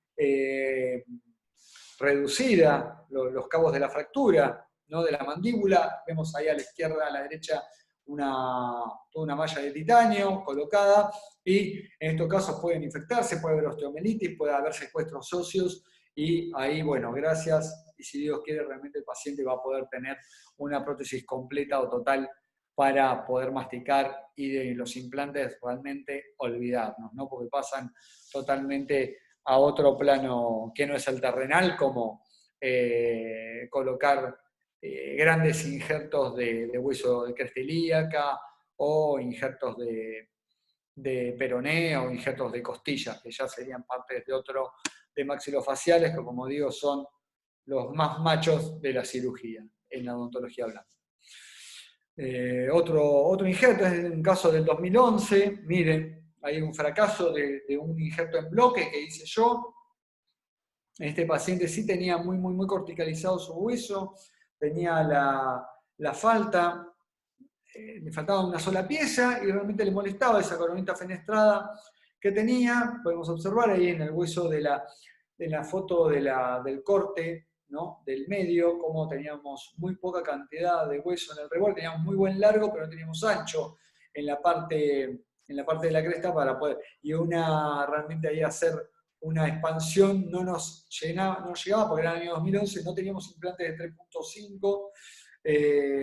reducida los cabos de la fractura, ¿no? De la mandíbula. Vemos ahí a la izquierda, a la derecha, toda una malla de titanio colocada, y en estos casos pueden infectarse, puede haber osteomelitis, puede haber secuestros óseos, y ahí, bueno, gracias, y si Dios quiere, realmente el paciente va a poder tener una prótesis completa o total para poder masticar, y de los implantes realmente olvidarnos, ¿no? Porque pasan totalmente a otro plano que no es el terrenal, como colocar grandes injertos de hueso de cresta ilíaca, o injertos de peroné, o injertos de costillas, que ya serían partes de maxilofaciales, que, como digo, son los más machos de la cirugía, en la odontología blanca. Otro injerto es un caso del 2011, miren, hay un fracaso de un injerto en bloque que hice yo. Este paciente sí tenía muy, muy, muy corticalizado su hueso, tenía la falta le faltaba una sola pieza y realmente le molestaba esa coronita fenestrada que tenía. Podemos observar ahí en el hueso de la foto del corte, ¿no? Del medio, como teníamos muy poca cantidad de hueso en el reborde, teníamos muy buen largo, pero no teníamos ancho en la parte de la cresta para poder, y realmente ahí hacer una expansión no nos llegaba porque era el año 2011, no teníamos implantes de 3.5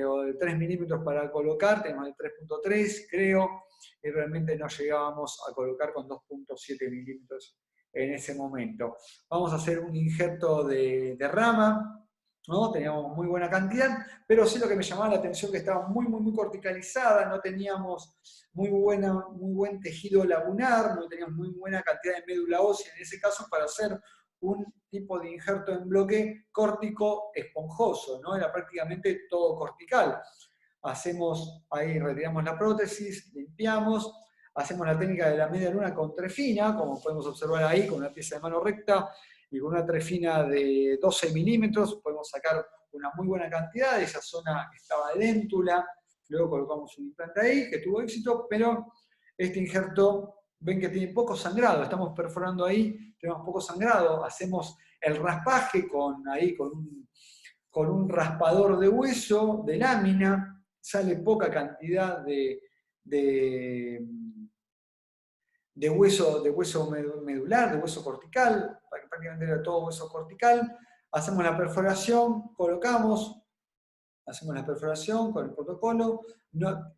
o de 3 milímetros para colocar, teníamos de 3.3 creo, y realmente no llegábamos a colocar con 2.7 milímetros en ese momento. Vamos a hacer un injerto de rama, ¿no? Teníamos muy buena cantidad, pero sí lo que me llamaba la atención que estaba muy corticalizada, no teníamos muy buen tejido lagunar, no teníamos muy buena cantidad de médula ósea en ese caso para hacer un tipo de injerto en bloque córtico esponjoso, ¿no? Era prácticamente todo cortical. Ahí retiramos la prótesis, limpiamos, hacemos la técnica de la media luna con trefina, como podemos observar ahí, con una pieza de mano recta y con una trefina de 12 milímetros, podemos sacar una muy buena cantidad, esa zona estaba déntula, luego colocamos un implante ahí, que tuvo éxito, pero este injerto, ven que tiene poco sangrado, estamos perforando ahí, tenemos poco sangrado, hacemos el raspaje con un raspador de hueso, de lámina, sale poca cantidad de hueso medular, de hueso cortical, prácticamente era todo hueso cortical. Hacemos la perforación, colocamos, hacemos la perforación con el protocolo,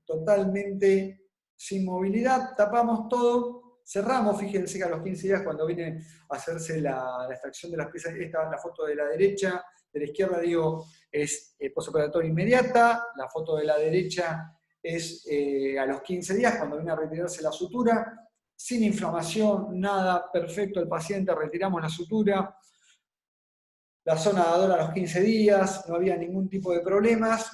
totalmente sin movilidad, tapamos todo, cerramos, fíjense que a los 15 días cuando viene a hacerse la extracción de las piezas, esta es la foto de la derecha, de la izquierda digo, es postoperatoria inmediata, la foto de la derecha es a los 15 días, cuando viene a retirarse la sutura, sin inflamación, nada, perfecto el paciente, retiramos la sutura, la zona dadora a los 15 días, no había ningún tipo de problemas,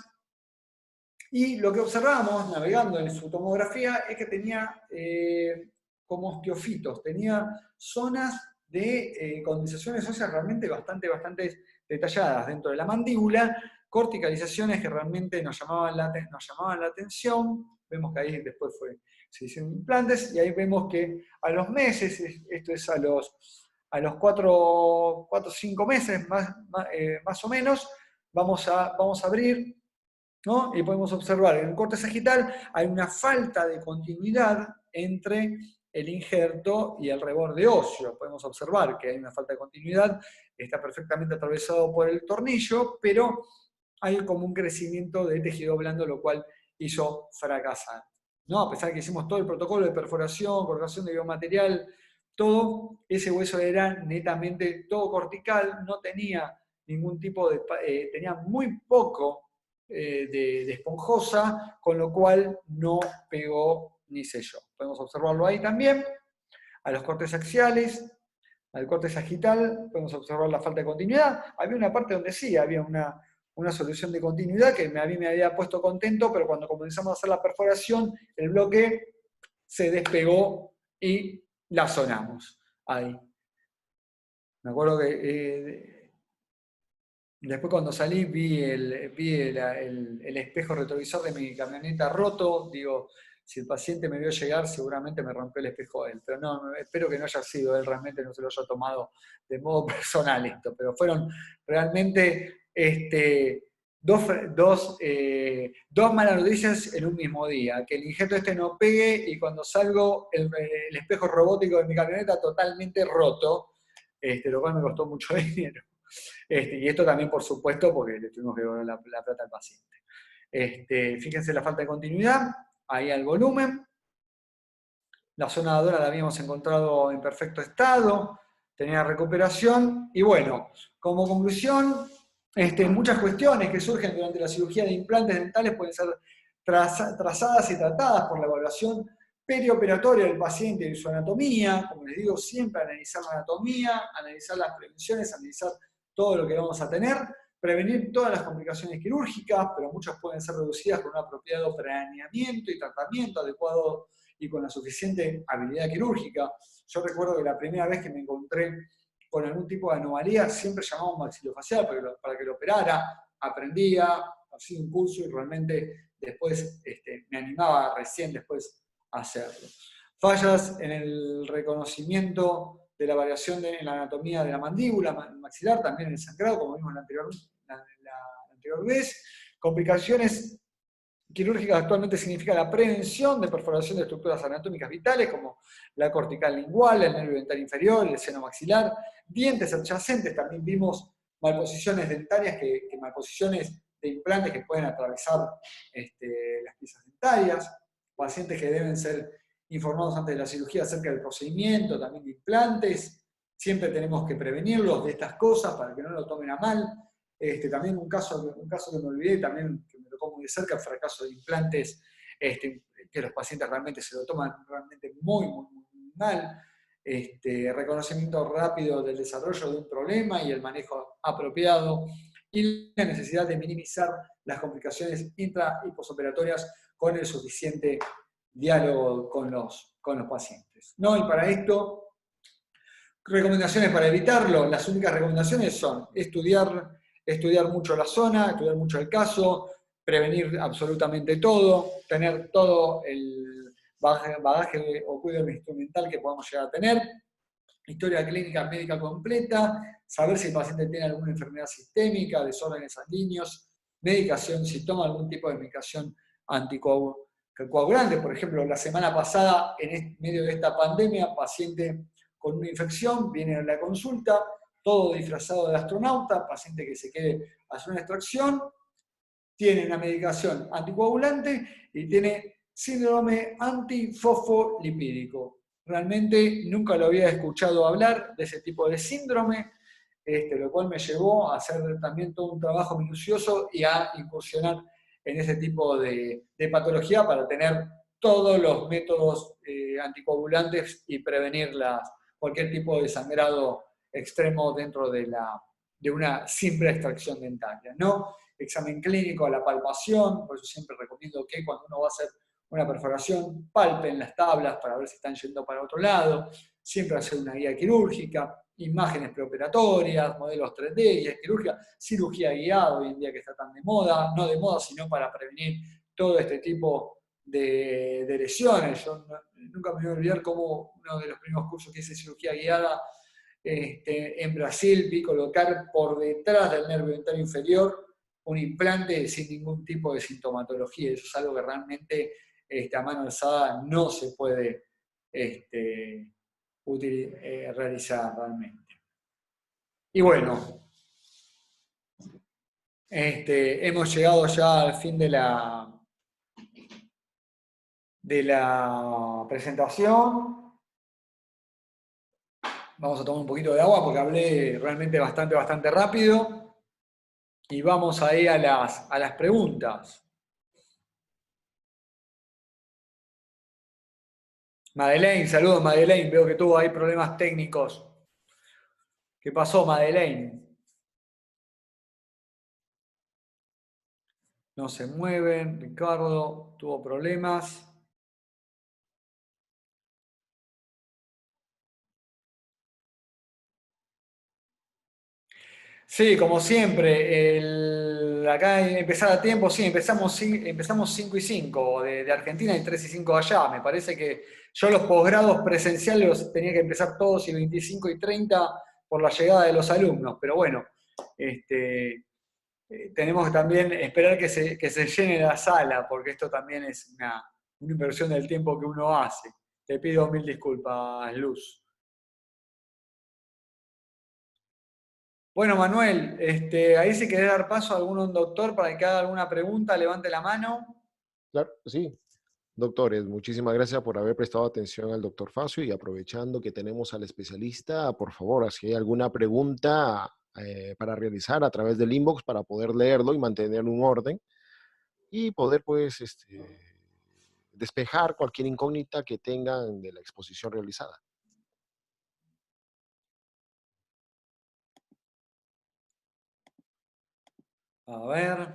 y lo que observamos navegando en su tomografía es que tenía como osteofitos, tenía zonas de condensaciones óseas realmente bastante detalladas dentro de la mandíbula, corticalizaciones que realmente nos llamaban la atención, vemos que ahí después se hicieron implantes, y ahí vemos que a los meses, esto es a los 4 o 5 meses más o menos, vamos a abrir, ¿no? Y podemos observar en el corte sagital hay una falta de continuidad entre el injerto y el reborde óseo. Podemos observar que hay una falta de continuidad, está perfectamente atravesado por el tornillo, pero hay como un crecimiento de tejido blando, lo cual hizo fracasar, ¿no? A pesar de que hicimos todo el protocolo de perforación, colocación de biomaterial, todo, ese hueso era netamente todo cortical, no tenía ningún tipo tenía muy poco de esponjosa, con lo cual no pegó ni selló. Podemos observarlo ahí también, a los cortes axiales, al corte sagital, podemos observar la falta de continuidad. Había una parte donde sí, había una solución de continuidad que a mí me había puesto contento, pero cuando comenzamos a hacer la perforación, el bloque se despegó y la sonamos ahí. Me acuerdo que después cuando salí vi el espejo retrovisor de mi camioneta roto, digo, si el paciente me vio llegar seguramente me rompió el espejo a él, pero no, espero que no haya sido él, realmente no se lo haya tomado de modo personal esto, pero fueron realmente dos malas noticias en un mismo día, que el injerto no pegue y cuando salgo el espejo robótico de mi camioneta totalmente roto, lo cual me costó mucho dinero. Y esto también, por supuesto, porque le tuvimos que devolver la plata al paciente. Fíjense la falta de continuidad, ahí al volumen. La zona dadora la habíamos encontrado en perfecto estado, tenía recuperación, y bueno, como conclusión, muchas cuestiones que surgen durante la cirugía de implantes dentales pueden ser trazadas y tratadas por la evaluación perioperatoria del paciente y su anatomía. Como les digo, siempre analizar la anatomía, analizar las prevenciones, analizar todo lo que vamos a tener, prevenir todas las complicaciones quirúrgicas, pero muchas pueden ser reducidas con un apropiado planeamiento y tratamiento adecuado y con la suficiente habilidad quirúrgica. Yo recuerdo que la primera vez que me encontré con algún tipo de anomalía, siempre llamaba a un maxilofacial para que lo operara, aprendía, hacía un curso y realmente después me animaba recién después a hacerlo. Fallas en el reconocimiento de la variación en la anatomía de la mandíbula maxilar, también en el sangrado, como vimos la anterior vez. Complicaciones quirúrgicas actualmente significa la prevención de perforación de estructuras anatómicas vitales, como la cortical lingual, el nervio dental inferior, el seno maxilar, dientes adyacentes. También vimos malposiciones dentarias, malposiciones de implantes que pueden atravesar las piezas dentarias, pacientes que deben ser informados antes de la cirugía acerca del procedimiento, también de implantes. Siempre tenemos que prevenirlos de estas cosas para que no lo tomen a mal. También un caso que me olvidé, también que me tocó muy de cerca, el fracaso de implantes, que los pacientes realmente se lo toman realmente muy, muy, muy mal. Reconocimiento rápido del desarrollo de un problema y el manejo apropiado, y la necesidad de minimizar las complicaciones intra y posoperatorias con el suficiente diálogo con los pacientes, ¿no? Y para esto, recomendaciones para evitarlo. Las únicas recomendaciones son estudiar mucho la zona, estudiar mucho el caso, prevenir absolutamente todo, tener todo el bagaje o cuidado instrumental que podamos llegar a tener, historia clínica médica completa, saber si el paciente tiene alguna enfermedad sistémica, desórdenes sanguíneos, medicación, si toma algún tipo de medicación anticoagulante. Por ejemplo, la semana pasada, en medio de esta pandemia, paciente con una infección viene a la consulta, todo disfrazado de astronauta, paciente que se quiere hacer una extracción, tiene una medicación anticoagulante y tiene síndrome antifosfolipídico. Realmente nunca lo había escuchado hablar de ese tipo de síndrome, lo cual me llevó a hacer también todo un trabajo minucioso y a incursionar en ese tipo de patología para tener todos los métodos anticoagulantes y prevenir cualquier tipo de sangrado extremo dentro de una simple extracción dentaria, ¿no? Examen clínico a la palpación, por eso siempre recomiendo que cuando uno va a hacer una perforación, palpen las tablas para ver si están yendo para otro lado, siempre hacer una guía quirúrgica, imágenes preoperatorias, modelos 3D, guías quirúrgicas, cirugía guiada hoy en día que está tan de moda, no de moda, sino para prevenir todo este tipo de lesiones. Yo nunca me voy a olvidar cómo uno de los primeros cursos que hice cirugía guiada en Brasil, vi colocar por detrás del nervio dental inferior un implante sin ningún tipo de sintomatología. Eso es algo que realmente a mano alzada no se puede realizar realmente. Y bueno, hemos llegado ya al fin de la presentación. Vamos a tomar un poquito de agua porque hablé realmente bastante rápido. Y vamos ahí a las preguntas. Madeleine, saludos Madeleine, veo que tuvo ahí problemas técnicos. ¿Qué pasó, Madeleine? No se mueven, Ricardo tuvo problemas. Sí, como siempre, acá empezar a tiempo, sí, empezamos 5 y 5 de Argentina y 3 y 5 allá. Me parece que yo los posgrados presenciales los tenía que empezar todos y 25 y 30 por la llegada de los alumnos, pero bueno, tenemos que también esperar que se llene la sala, porque esto también es una inversión del tiempo que uno hace. Te pido mil disculpas, Luz. Bueno, Manuel, ahí si querés dar paso a algún doctor para que haga alguna pregunta, levante la mano. Claro, sí. Doctores, muchísimas gracias por haber prestado atención al doctor Facio y aprovechando que tenemos al especialista, por favor, si hay alguna pregunta para realizar a través del inbox para poder leerlo y mantener un orden y poder pues despejar cualquier incógnita que tengan de la exposición realizada. A ver.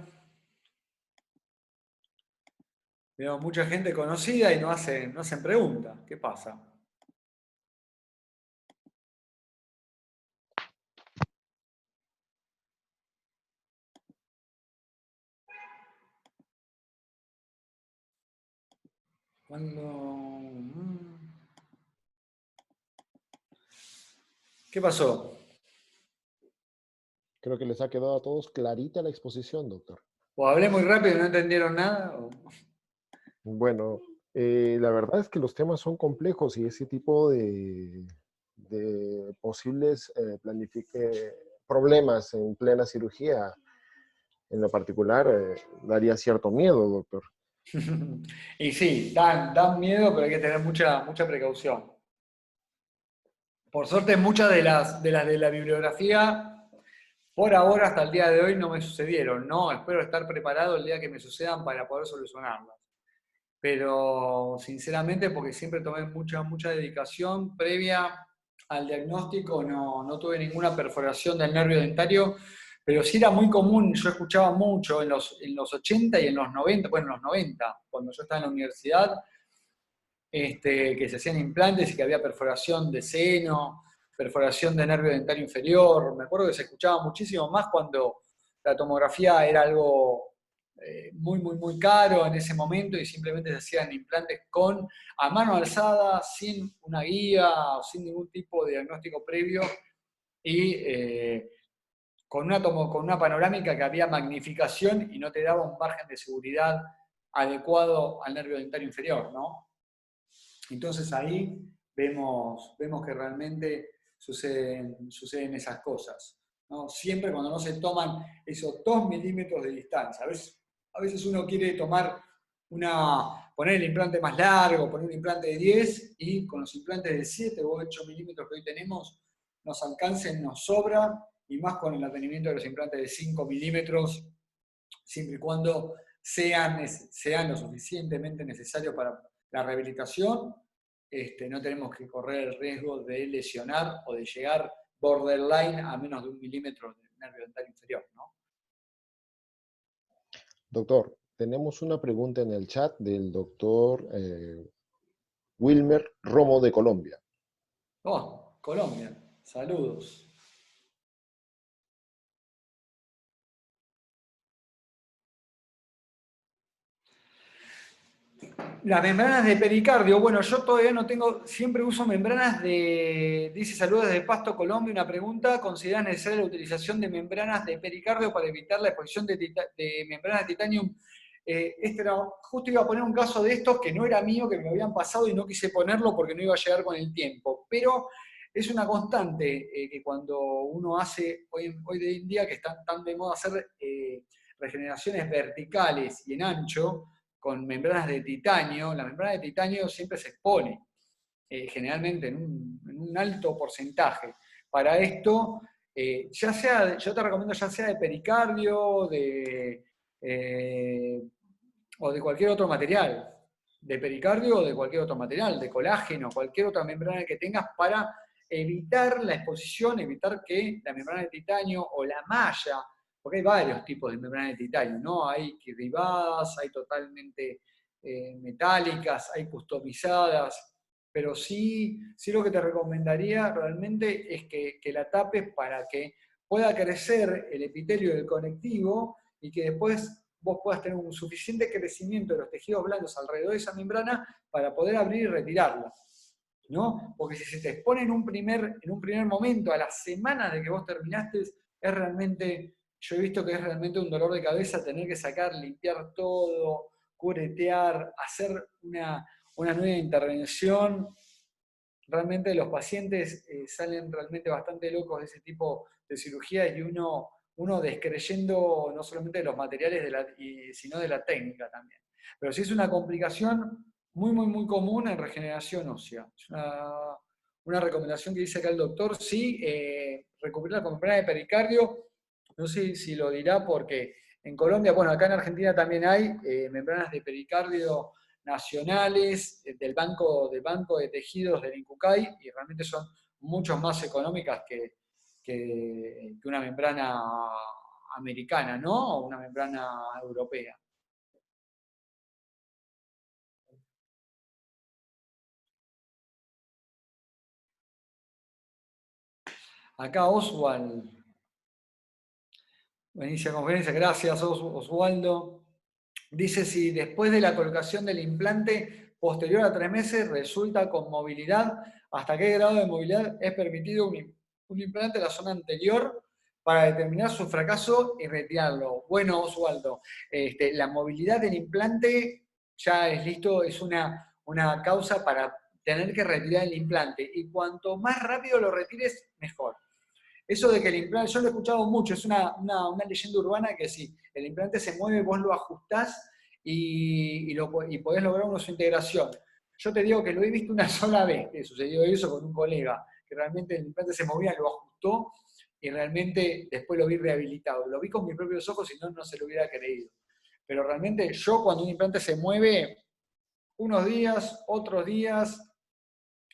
Veo mucha gente conocida y no hacen preguntas. ¿Qué pasa? ¿Qué pasó? Creo que les ha quedado a todos clarita la exposición, doctor. ¿O hablé muy rápido y no entendieron nada? Bueno, la verdad es que los temas son complejos y ese tipo de posibles problemas en plena cirugía, en lo particular, daría cierto miedo, doctor. Y sí, dan miedo, pero hay que tener mucha precaución. Por suerte, muchas de la bibliografía, por ahora, hasta el día de hoy, no me sucedieron, ¿no? Espero estar preparado el día que me sucedan para poder solucionarlas. Pero, sinceramente, porque siempre tomé mucha dedicación previa al diagnóstico, no tuve ninguna perforación del nervio dentario, pero sí era muy común, yo escuchaba mucho en los 80 y en los 90, bueno, en los 90, cuando yo estaba en la universidad, que se hacían implantes y que había perforación de seno, perforación de nervio dentario inferior. Me acuerdo que se escuchaba muchísimo más cuando la tomografía era algo muy caro en ese momento y simplemente se hacían implantes a mano alzada, sin una guía, sin ningún tipo de diagnóstico previo y con una panorámica que había magnificación y no te daba un margen de seguridad adecuado al nervio dentario inferior, ¿no? Entonces ahí vemos que realmente suceden esas cosas, ¿no? Siempre cuando no se toman esos 2 milímetros de distancia. A veces uno quiere poner el implante más largo, poner un implante de 10 y con los implantes de 7 u 8 milímetros que hoy tenemos nos alcancen, nos sobra, y más con el advenimiento de los implantes de 5 milímetros, siempre y cuando sean lo suficientemente necesarios para la rehabilitación, no tenemos que correr el riesgo de lesionar o de llegar borderline a menos de 1 milímetro del nervio dentario inferior, ¿no? Doctor, tenemos una pregunta en el chat del doctor Wilmer Romo de Colombia. Oh, Colombia, saludos. Las membranas de pericardio, bueno, yo todavía no tengo, siempre uso membranas dice saludos desde Pasto, Colombia, una pregunta, ¿consideras necesaria la utilización de membranas de pericardio para evitar la exposición de membranas de titanium? Justo iba a poner un caso de estos que no era mío, que me lo habían pasado y no quise ponerlo porque no iba a llegar con el tiempo, pero es una constante que cuando uno hace, hoy en día que están tan de moda hacer regeneraciones verticales y en ancho, con membranas de titanio, la membrana de titanio siempre se expone, generalmente en un alto porcentaje. Para esto, yo te recomiendo ya sea de pericardio, o de cualquier otro material, de pericardio o de cualquier otro material, de colágeno, cualquier otra membrana que tengas para evitar la exposición, evitar que la membrana de titanio o la malla, porque hay varios tipos de membranas de titanio, ¿no? Hay ribadas, hay totalmente metálicas, hay customizadas, pero sí lo que te recomendaría realmente es que la tapes para que pueda crecer el epitelio del conectivo y que después vos puedas tener un suficiente crecimiento de los tejidos blandos alrededor de esa membrana para poder abrir y retirarla, ¿no? Porque si se te expone en un primer momento, a las semanas de que vos terminaste, yo he visto que es realmente un dolor de cabeza tener que sacar, limpiar todo, curetear, hacer una nueva intervención. Realmente los pacientes salen realmente bastante locos de ese tipo de cirugías y uno descreyendo no solamente de los materiales, sino de la técnica también. Pero sí es una complicación muy común en regeneración ósea. Es una recomendación que dice acá el doctor, sí, recuperar la membrana de pericardio, no sé si lo dirá porque en Colombia, bueno, acá en Argentina también hay membranas de pericardio nacionales del banco de tejidos del INCUCAI y realmente son mucho más económicas que una membrana americana, ¿no? O una membrana europea. Acá Oswald. Buenísima conferencia, gracias Oswaldo. Dice si después de la colocación del implante posterior a 3 meses resulta con movilidad. ¿Hasta qué grado de movilidad es permitido un implante en la zona anterior para determinar su fracaso y retirarlo? Bueno, Osvaldo, la movilidad del implante ya es listo, es una causa para tener que retirar el implante. Y cuanto más rápido lo retires, mejor. Eso de que el implante, yo lo he escuchado mucho, es una leyenda urbana que si el implante se mueve, vos lo ajustás y podés lograr una su integración. Yo te digo que lo he visto una sola vez, que sucedió eso con un colega, que realmente el implante se movía, lo ajustó y realmente después lo vi rehabilitado. Lo vi con mis propios ojos y no se lo hubiera creído. Pero realmente yo cuando un implante se mueve, unos días, otros días,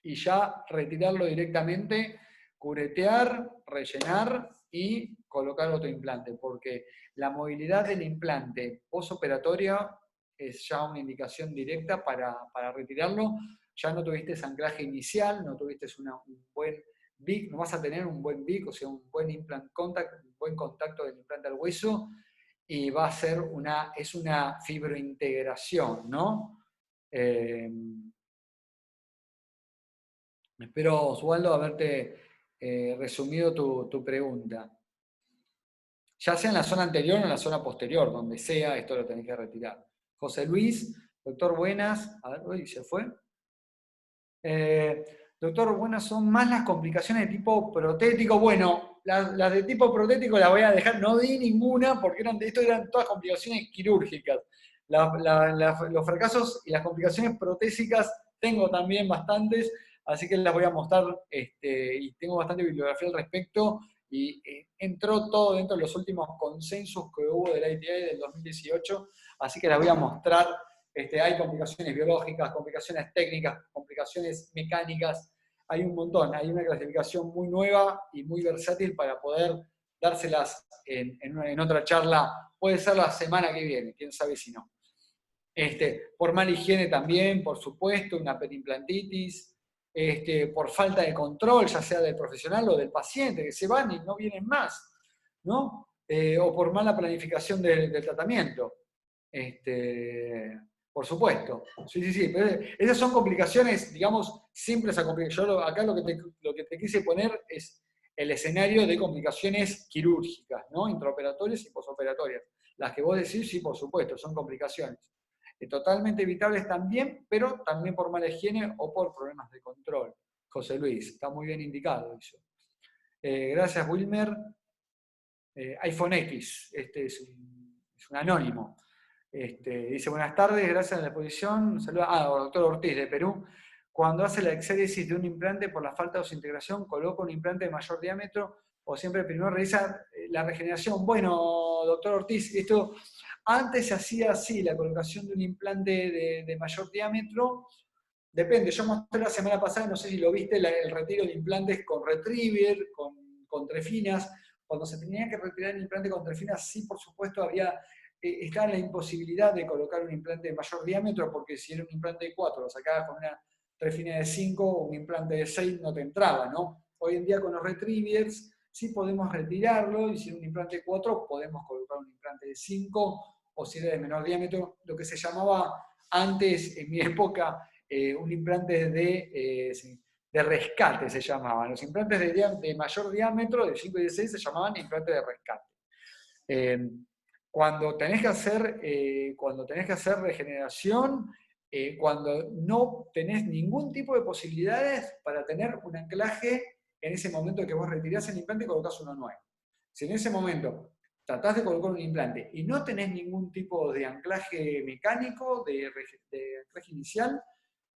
y ya retirarlo directamente, curetear, rellenar y colocar otro implante, porque la movilidad del implante postoperatoria es ya una indicación directa para retirarlo. Ya no tuviste ese anclaje inicial, no tuviste un buen BIC, no vas a tener un buen BIC, o sea, un buen implant contact, un buen contacto del implante al hueso, y va a ser es una fibrointegración, ¿no? Espero, Osvaldo, haberte resumido tu pregunta. Ya sea en la zona anterior o en la zona posterior, donde sea, esto lo tenés que retirar. José Luis, doctor, buenas. A ver, uy, se fue. Doctor, buenas, son más las complicaciones de tipo protético. Bueno, las de tipo protético las voy a dejar, no di ninguna, porque esto eran todas complicaciones quirúrgicas. Los fracasos y las complicaciones protésicas tengo también bastantes, así que las voy a mostrar, y tengo bastante bibliografía al respecto, y entró todo dentro de los últimos consensos que hubo del ITA del 2018, así que las voy a mostrar. Hay complicaciones biológicas, complicaciones técnicas, complicaciones mecánicas, hay un montón, hay una clasificación muy nueva y muy versátil para poder dárselas en otra charla, puede ser la semana que viene, quién sabe si no. Por mala higiene también, por supuesto, una perimplantitis, por falta de control, ya sea del profesional o del paciente, que se van y no vienen más, ¿no? O por mala planificación del tratamiento. Por supuesto. Sí. Pero esas son complicaciones, digamos, simples a complicar. Yo acá lo que te quise poner es el escenario de complicaciones quirúrgicas, ¿no? Intraoperatorias y posoperatorias. Las que vos decís, sí, por supuesto, son complicaciones. Totalmente evitables también, pero también por mala higiene o por problemas de control. José Luis, está muy bien indicado eso. Gracias, Wilmer. iPhone X, es un anónimo. Dice, buenas tardes, gracias a la exposición. Saluda, doctor Ortiz de Perú. Cuando hace la exéresis de un implante por la falta de osintegración, ¿coloca un implante de mayor diámetro o siempre primero realiza la regeneración? Bueno, doctor Ortiz, esto antes se hacía así, la colocación de un implante de mayor diámetro. Depende, yo mostré la semana pasada, no sé si lo viste, el retiro de implantes con retriever, con trefinas. Cuando se tenía que retirar el implante con trefinas, sí, por supuesto, estaba la imposibilidad de colocar un implante de mayor diámetro, porque si era un implante de 4, lo sacabas con una trefina de 5, o un implante de 6 no te entraba, ¿no? Hoy en día con los retrievers sí podemos retirarlo, y si era un implante de 4, podemos colocar un implante de 5, o si era de menor diámetro, lo que se llamaba antes, en mi época, un implante de rescate se llamaban. Los implantes de mayor diámetro, de 5 y de 6, se llamaban implantes de rescate. Cuando tenés que hacer regeneración, cuando no tenés ningún tipo de posibilidades para tener un anclaje en ese momento que vos retirás el implante y colocás uno nuevo. Si en ese momento tratás de colocar un implante y no tenés ningún tipo de anclaje mecánico, de anclaje inicial,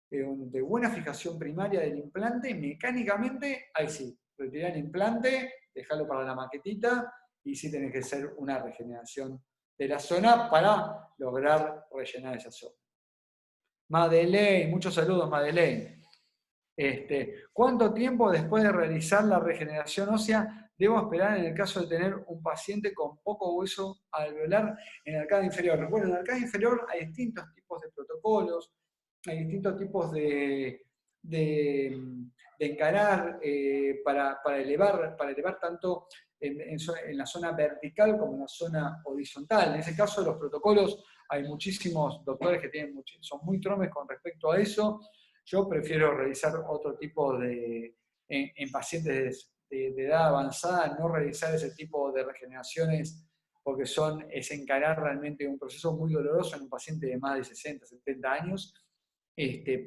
de buena fijación primaria del implante, mecánicamente, ahí sí, retirá el implante, dejalo para la maquetita, y sí tenés que hacer una regeneración de la zona para lograr rellenar esa zona. Madeleine, muchos saludos, Madeleine. ¿Cuánto tiempo después de realizar la regeneración ósea debo esperar en el caso de tener un paciente con poco hueso alveolar en la arcada inferior? Bueno, en la arcada inferior hay distintos tipos de protocolos, hay distintos tipos de de encarar para elevar tanto en la zona vertical como en la zona horizontal. En ese caso, los protocolos, hay muchísimos doctores que son muy tromes con respecto a eso. Yo prefiero realizar otro tipo en pacientes de edad avanzada, no realizar ese tipo de regeneraciones porque es encarar realmente un proceso muy doloroso en un paciente de más de 60, 70 años.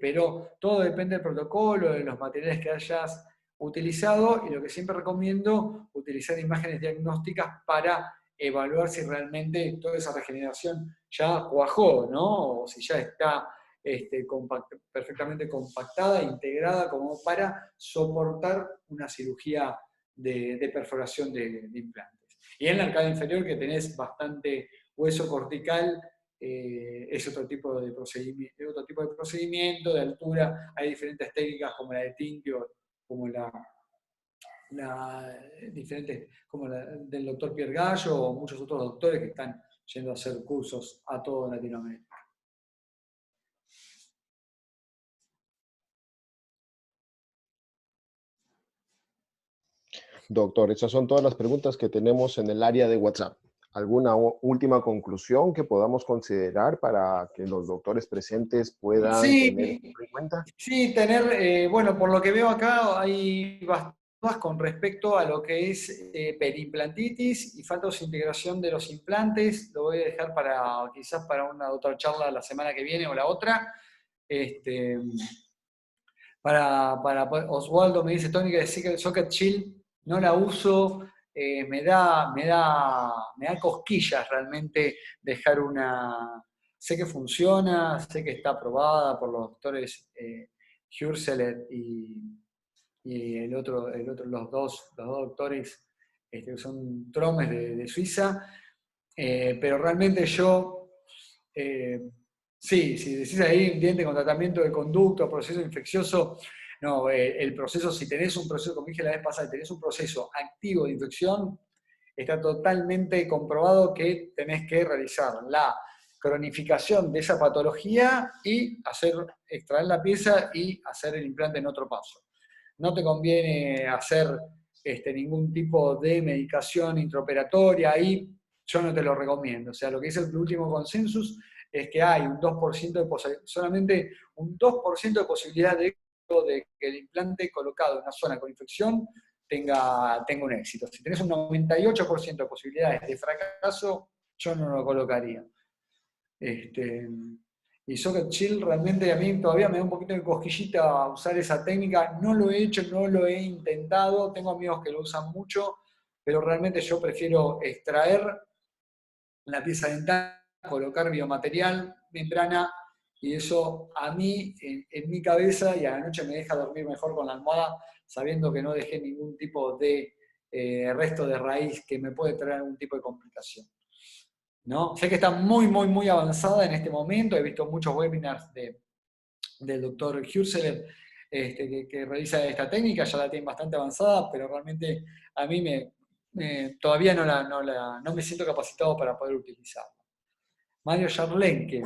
Pero todo depende del protocolo, de los materiales que hayas utilizado, y lo que siempre recomiendo, utilizar imágenes diagnósticas para evaluar si realmente toda esa regeneración ya cuajó, ¿no? O si ya está perfectamente compactada, integrada, como para soportar una cirugía de perforación de implantes. Y en la arcada inferior, que tenés bastante hueso cortical, es otro tipo de procedimiento, de altura. Hay diferentes técnicas como la de Tinkio, como como la del doctor Pierre Gallo, o muchos otros doctores que están yendo a hacer cursos a toda Latinoamérica. Doctor, esas son todas las preguntas que tenemos en el área de WhatsApp. ¿Alguna última conclusión que podamos considerar para que los doctores presentes puedan tener en cuenta? Sí, bueno, por lo que veo acá hay bastantes con respecto a lo que es perimplantitis y falta de integración de los implantes. Lo voy a dejar quizás para una otra charla la semana que viene o la otra. Oswaldo me dice, tónica de Socket Chill, no la uso, me da cosquillas realmente dejar una... Sé que funciona, sé que está aprobada por los doctores Hürseler y los dos doctores que son tromes de Suiza, pero realmente yo... Sí, si decís ahí diente con tratamiento de conducto, proceso infeccioso, no, el proceso, si tenés un proceso, como dije la vez pasada, tenés un proceso activo de infección, está totalmente comprobado que tenés que realizar la cronificación de esa patología y extraer la pieza y hacer el implante en otro paso. No te conviene hacer ningún tipo de medicación intraoperatoria, ahí yo no te lo recomiendo. O sea, lo que dice el último consensus es que hay un 2% solamente un 2% de posibilidad de que el implante colocado en una zona con infección tenga un éxito. Si tenés un 98% de posibilidades de fracaso, yo no lo colocaría. Y Socket Chill realmente a mí todavía me da un poquito de cosquillita usar esa técnica. No lo he hecho, no lo he intentado. Tengo amigos que lo usan mucho, pero realmente yo prefiero extraer la pieza dental, colocar biomaterial, membrana, y eso a mí, en mi cabeza, y a la noche me deja dormir mejor con la almohada, sabiendo que no dejé ningún tipo de resto de raíz que me puede traer algún tipo de complicación. ¿No? Sé que está muy, muy, muy avanzada en este momento. He visto muchos webinars del doctor Hürseler que realiza esta técnica, ya la tiene bastante avanzada, pero realmente a mí todavía no me siento capacitado para poder utilizarla. Mario Charlenque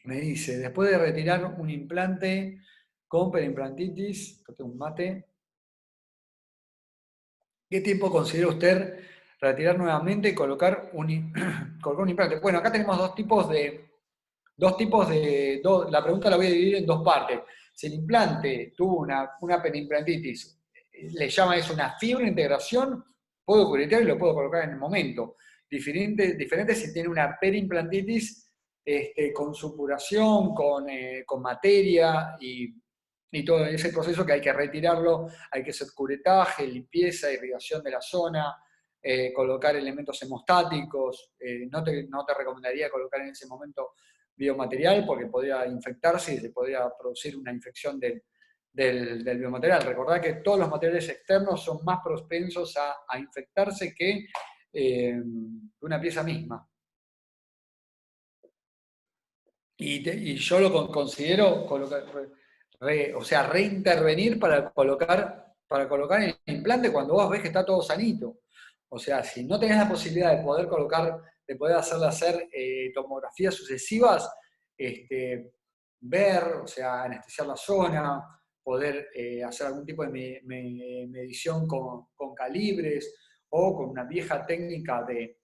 me dice, después de retirar un implante con perimplantitis, tengo un mate, ¿qué tiempo considera usted retirar nuevamente y colocar un implante? Bueno, acá tenemos dos tipos de... La pregunta la voy a dividir en dos partes. Si el implante tuvo una perimplantitis, le llama eso una fibrointegración, puedo curetear y lo puedo colocar en el momento. Diferente si tiene una perimplantitis con supuración, con materia y todo ese proceso que hay que retirarlo, hay que hacer curetaje, limpieza, irrigación de la zona, colocar elementos hemostáticos. No te recomendaría colocar en ese momento biomaterial porque podría infectarse y se podría producir una infección del biomaterial. Recordad que todos los materiales externos son más propensos a infectarse que una pieza misma. Y yo lo considero reintervenir para colocar el implante cuando vos ves que está todo sanito. O sea, si no tenés la posibilidad de poder hacerle hacer tomografías sucesivas, ver, o sea, anestesiar la zona, poder hacer algún tipo de medición con calibres o con una vieja técnica de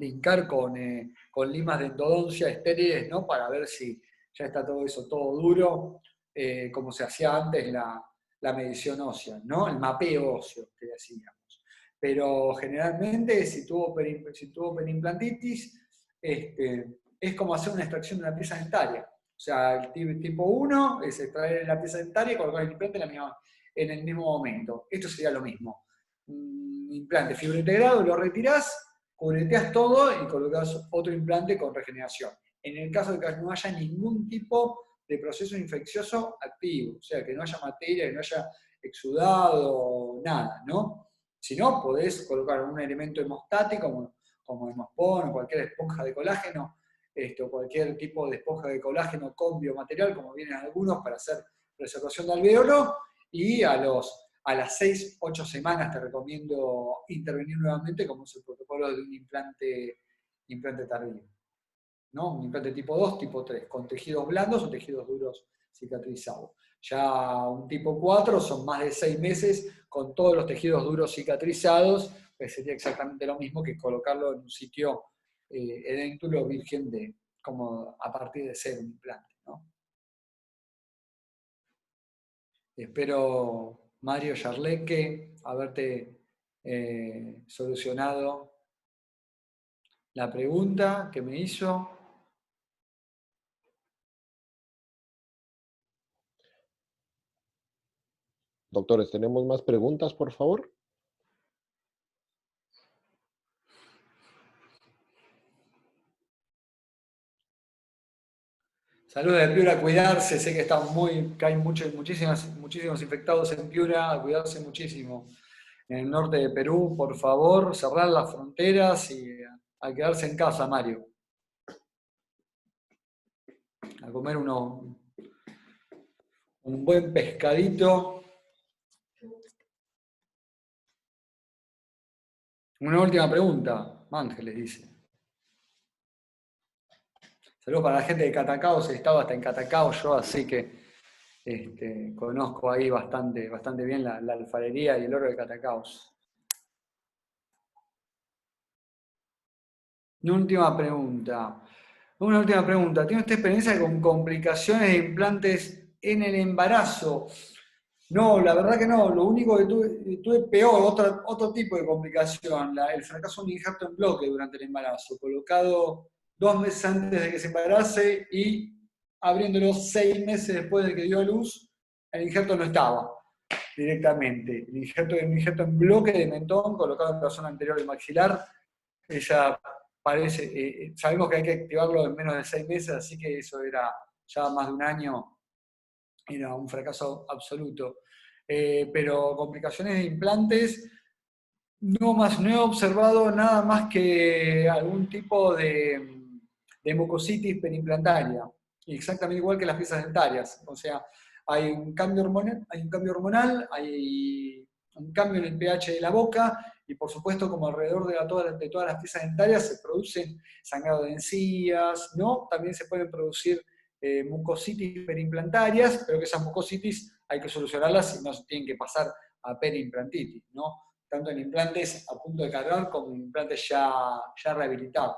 hincar con limas de endodoncia estériles, ¿no? Para ver si ya está todo eso todo duro, como se hacía antes la medición ósea, ¿no? El mapeo óseo que hacíamos. Pero generalmente, si tuvo perimplantitis, es como hacer una extracción de una pieza dentaria. O sea, el tipo 1 es extraer la pieza dentaria y colocar el implante en el mismo momento. Esto sería lo mismo. Un implante fibrointegrado, lo retirás, cubreteas todo y colocas otro implante con regeneración. En el caso de que no haya ningún tipo de proceso infeccioso activo, o sea, que no haya materia, que no haya exudado, nada, ¿no? Si no, podés colocar un elemento hemostático, como Hemospon o cualquier esponja de colágeno, o cualquier tipo de esponja de colágeno con biomaterial, como vienen algunos, para hacer preservación de alveolo, y a las 6-8 semanas te recomiendo intervenir nuevamente, como es el protocolo de un implante tardío, ¿no? Un implante tipo 2, tipo 3, con tejidos blandos o tejidos duros cicatrizados. Ya un tipo 4 son más de 6 meses con todos los tejidos duros cicatrizados, pues sería exactamente lo mismo que colocarlo en un sitio edéntulo virgen como a partir de ser un implante, ¿no? Espero, Mario Yarleque, haberte solucionado la pregunta que me hizo. Doctores, ¿tenemos más preguntas, por favor? Saludos de Piura, a cuidarse, sé que que hay muchísimos infectados en Piura, a cuidarse muchísimo. En el norte de Perú, por favor, cerrar las fronteras y a quedarse en casa, Mario. A comer un buen pescadito. Una última pregunta, Ángeles dice. Saludos para la gente de Catacaos, he estado hasta en Catacaos yo, así que conozco ahí bastante bien la alfarería y el oro de Catacaos. Una última pregunta. ¿Tiene usted experiencia con complicaciones de implantes en el embarazo? No, la verdad que no. Lo único que tuve peor, otro tipo de complicación, el fracaso de un injerto en bloque durante el embarazo, colocado 2 meses antes de que se embarace y abriéndolo 6 meses después de que dio a luz, el injerto no estaba directamente. Un injerto en bloque de mentón colocado en la zona anterior del maxilar. Ella sabemos que hay que activarlo en menos de 6 meses, así que eso era ya más de un año, era un fracaso absoluto. Pero complicaciones de implantes, no he observado nada más que algún tipo de mucositis perimplantaria, exactamente igual que las piezas dentarias. O sea, hay un cambio hormonal, hay un cambio en el pH de la boca, y por supuesto, como alrededor de todas las piezas dentarias se producen sangrado de encías, ¿no? También se pueden producir mucositis perimplantarias, pero que esas mucositis hay que solucionarlas y no tienen que pasar a perimplantitis, ¿no? Tanto en implantes a punto de cargar como en implantes ya rehabilitados.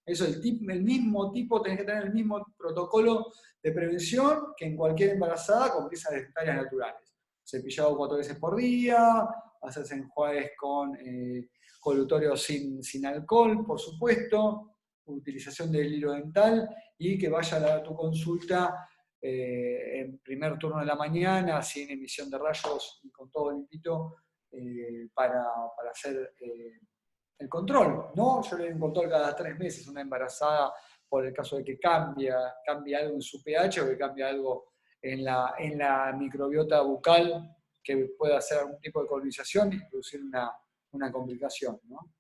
Eso, el mismo tipo, tenés que tener el mismo protocolo de prevención que en cualquier embarazada con piezas dentarias naturales. Cepillado 4 veces por día, hacerse enjuagues con colutorio sin alcohol, por supuesto, utilización del hilo dental y que vaya a tu consulta en primer turno de la mañana, sin emisión de rayos y con todo limpito para hacer el control, ¿no? Yo le doy un control cada 3 meses, una embarazada, por el caso de que cambie algo en su pH o que cambie algo en la microbiota bucal que pueda hacer algún tipo de colonización y producir una complicación, ¿no?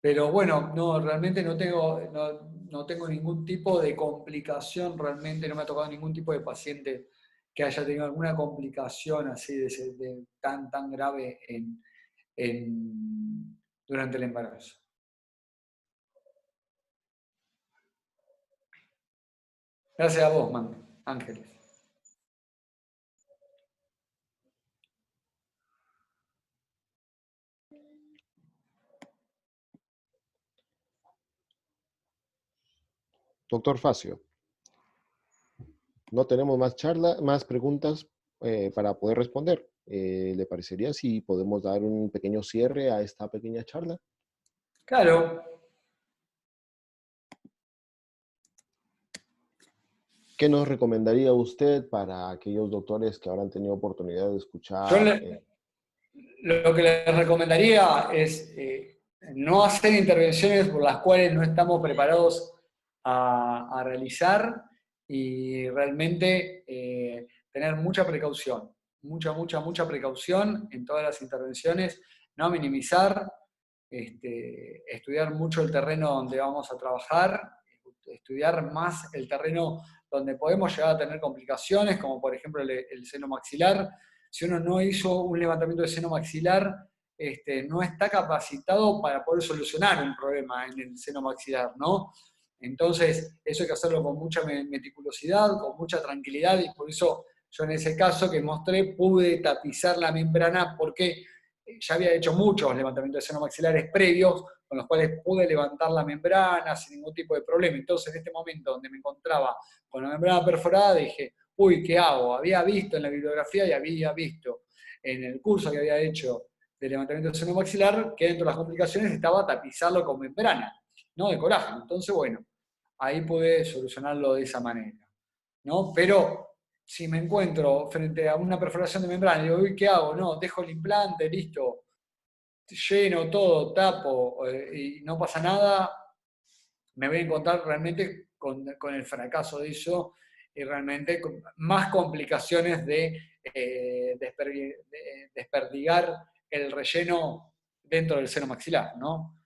Pero bueno, no, realmente no tengo ningún tipo de complicación, realmente no me ha tocado ningún tipo de paciente que haya tenido alguna complicación así tan grave durante el embarazo. Gracias a vos, Ángeles. Doctor Facio, no tenemos más preguntas para poder responder. ¿Le parecería si podemos dar un pequeño cierre a esta pequeña charla? Claro. ¿Qué nos recomendaría usted para aquellos doctores que ahora han tenido oportunidad de Yo escuchar? lo que les recomendaría es no hacer intervenciones por las cuales no estamos preparados a realizar y realmente tener mucha precaución, mucha precaución en todas las intervenciones, no minimizar, estudiar mucho el terreno donde vamos a trabajar, estudiar más el terreno donde podemos llegar a tener complicaciones, como por ejemplo el seno maxilar. Si uno no hizo un levantamiento de seno maxilar, no está capacitado para poder solucionar un problema en el seno maxilar, ¿no? Entonces, eso hay que hacerlo con mucha meticulosidad, con mucha tranquilidad, y por eso yo en ese caso que mostré pude tapizar la membrana porque ya había hecho muchos levantamientos de seno maxilares previos, con los cuales pude levantar la membrana sin ningún tipo de problema. Entonces, en este momento donde me encontraba con la membrana perforada, dije, uy, ¿qué hago? Había visto en la bibliografía y había visto en el curso que había hecho de levantamiento de seno maxilar que dentro de las complicaciones estaba tapizarlo con membrana, no de colágeno. Entonces, bueno, ahí pude solucionarlo de esa manera, ¿no? Pero si me encuentro frente a una perforación de membrana y digo, uy, ¿qué hago? No, dejo el implante, listo, lleno todo, tapo y no pasa nada, me voy a encontrar realmente con el fracaso de eso y realmente con más complicaciones de desperdigar el relleno dentro del seno maxilar, ¿no?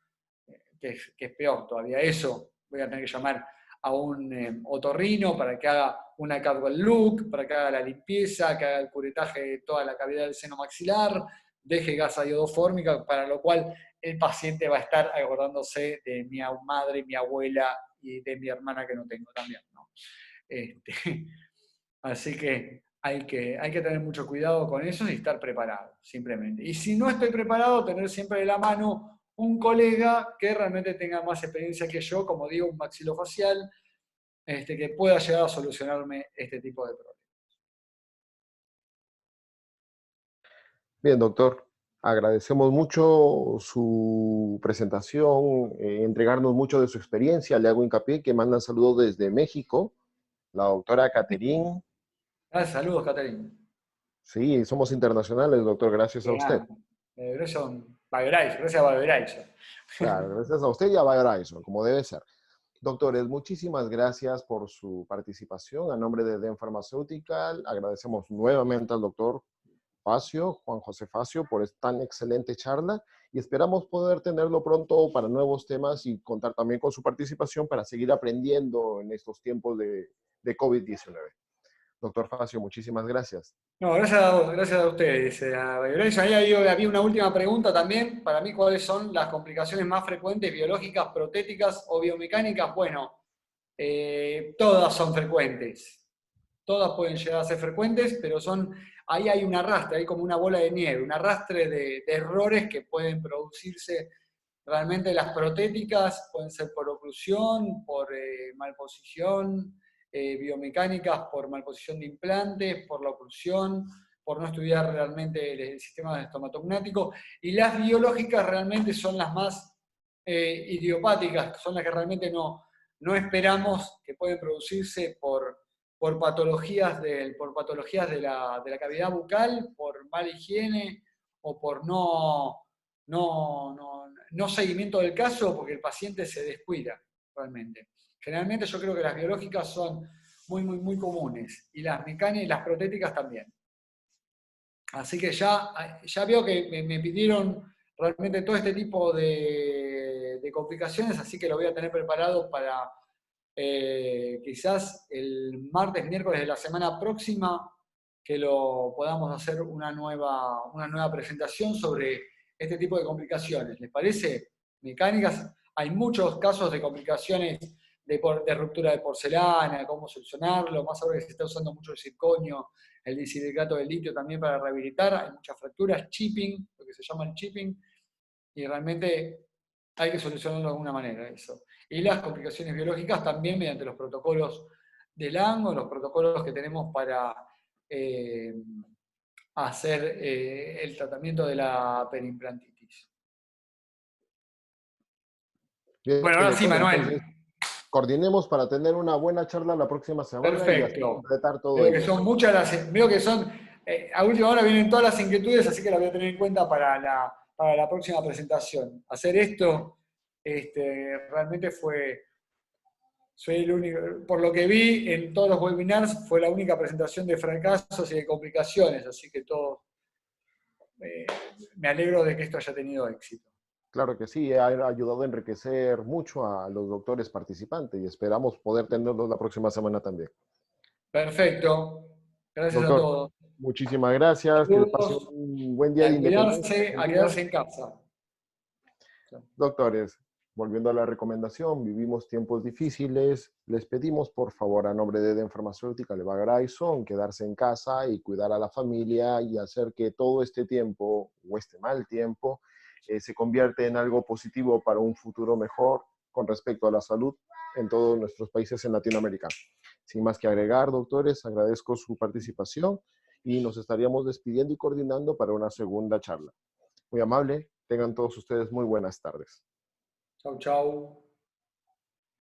Que es peor todavía. Eso voy a tener que llamar a un otorrino para que haga una catwalk look, para que haga la limpieza, que haga el curetaje de toda la cavidad del seno maxilar, deje gasa iodofórmica, para lo cual el paciente va a estar acordándose de mi madre, mi abuela y de mi hermana que no tengo también, ¿no? Así que hay que tener mucho cuidado con eso y estar preparado, simplemente. Y si no estoy preparado, tener siempre de la mano un colega que realmente tenga más experiencia que yo, como digo, un maxilofacial, que pueda llegar a solucionarme este tipo de problemas. Bien, doctor. Agradecemos mucho su presentación, entregarnos mucho de su experiencia. Le hago hincapié que mandan saludos desde México, la doctora Caterín. Saludos, Caterina. Sí, somos internacionales, doctor, gracias a usted. Gracias a Valveraisa. Claro, gracias a usted y a Biorizon, como debe ser. Doctores, muchísimas gracias por su participación. A nombre de DEN Pharmaceutical, agradecemos nuevamente al doctor Facio, Juan José Facio, por esta tan excelente charla y esperamos poder tenerlo pronto para nuevos temas y contar también con su participación para seguir aprendiendo en estos tiempos de COVID-19. Doctor Facio, muchísimas gracias. No, gracias a ustedes. Ahí había una última pregunta también. Para mí, ¿cuáles son las complicaciones más frecuentes biológicas, protéticas o biomecánicas? Bueno, todas son frecuentes. Todas pueden llegar a ser frecuentes, pero ahí hay un arrastre, hay como una bola de nieve, un arrastre de errores que pueden producirse. Realmente las protéticas pueden ser por oclusión, por malposición, biomecánicas por malposición de implantes, por la oclusión, por no estudiar realmente el sistema estomatognático, y las biológicas realmente son las más idiopáticas, son las que realmente no esperamos que pueden producirse por patologías de la cavidad bucal, por mala higiene o por no seguimiento del caso, porque el paciente se descuida realmente. Generalmente yo creo que las biológicas son muy comunes, y las mecánicas y las protéticas también. Así que ya veo que me pidieron realmente todo este tipo de complicaciones, así que lo voy a tener preparado para quizás el martes, miércoles de la semana próxima, que lo podamos hacer una nueva presentación sobre este tipo de complicaciones. ¿Les parece? Mecánicas, hay muchos casos de complicaciones de ruptura de porcelana, cómo solucionarlo, más ahora que se está usando mucho el circonio, el disilicato de litio también para rehabilitar, hay muchas fracturas, chipping, lo que se llama el chipping, y realmente hay que solucionarlo de alguna manera eso. Y las complicaciones biológicas también mediante los protocolos de LAN o los protocolos que tenemos para hacer el tratamiento de la periimplantitis. Bien, Bueno, ahora sí, doctor, Manuel. entonces, coordinemos para tener una buena charla la próxima semana y así Perfecto. completar todo Veo que ello. son muchas las, veo que son, a última hora vienen todas las inquietudes, así que las voy a tener en cuenta para la próxima presentación. Hacer esto realmente fue el único, por lo que vi en todos los webinars, fue la única presentación de fracasos y de complicaciones, así que todo, me alegro de que esto haya tenido éxito. Claro que sí, ha ayudado a enriquecer mucho a los doctores participantes y esperamos poder tenerlos la próxima semana también. Perfecto. Gracias a Doctor, todos. muchísimas gracias, que pase Saludos. un buen Y día de independencia. a quedarse en casa. Doctores, volviendo a la recomendación, vivimos tiempos difíciles, les pedimos por favor a nombre de Eden Farmacéutica Levaga Horizon quedarse en casa y cuidar a la familia y hacer que todo este tiempo o este mal tiempo se convierte en algo positivo para un futuro mejor con respecto a la salud en todos nuestros países en Latinoamérica. Sin más que agregar, doctores, agradezco su participación y nos estaríamos despidiendo y coordinando para una segunda charla. Muy amable, tengan todos ustedes muy buenas tardes. Chau, chau.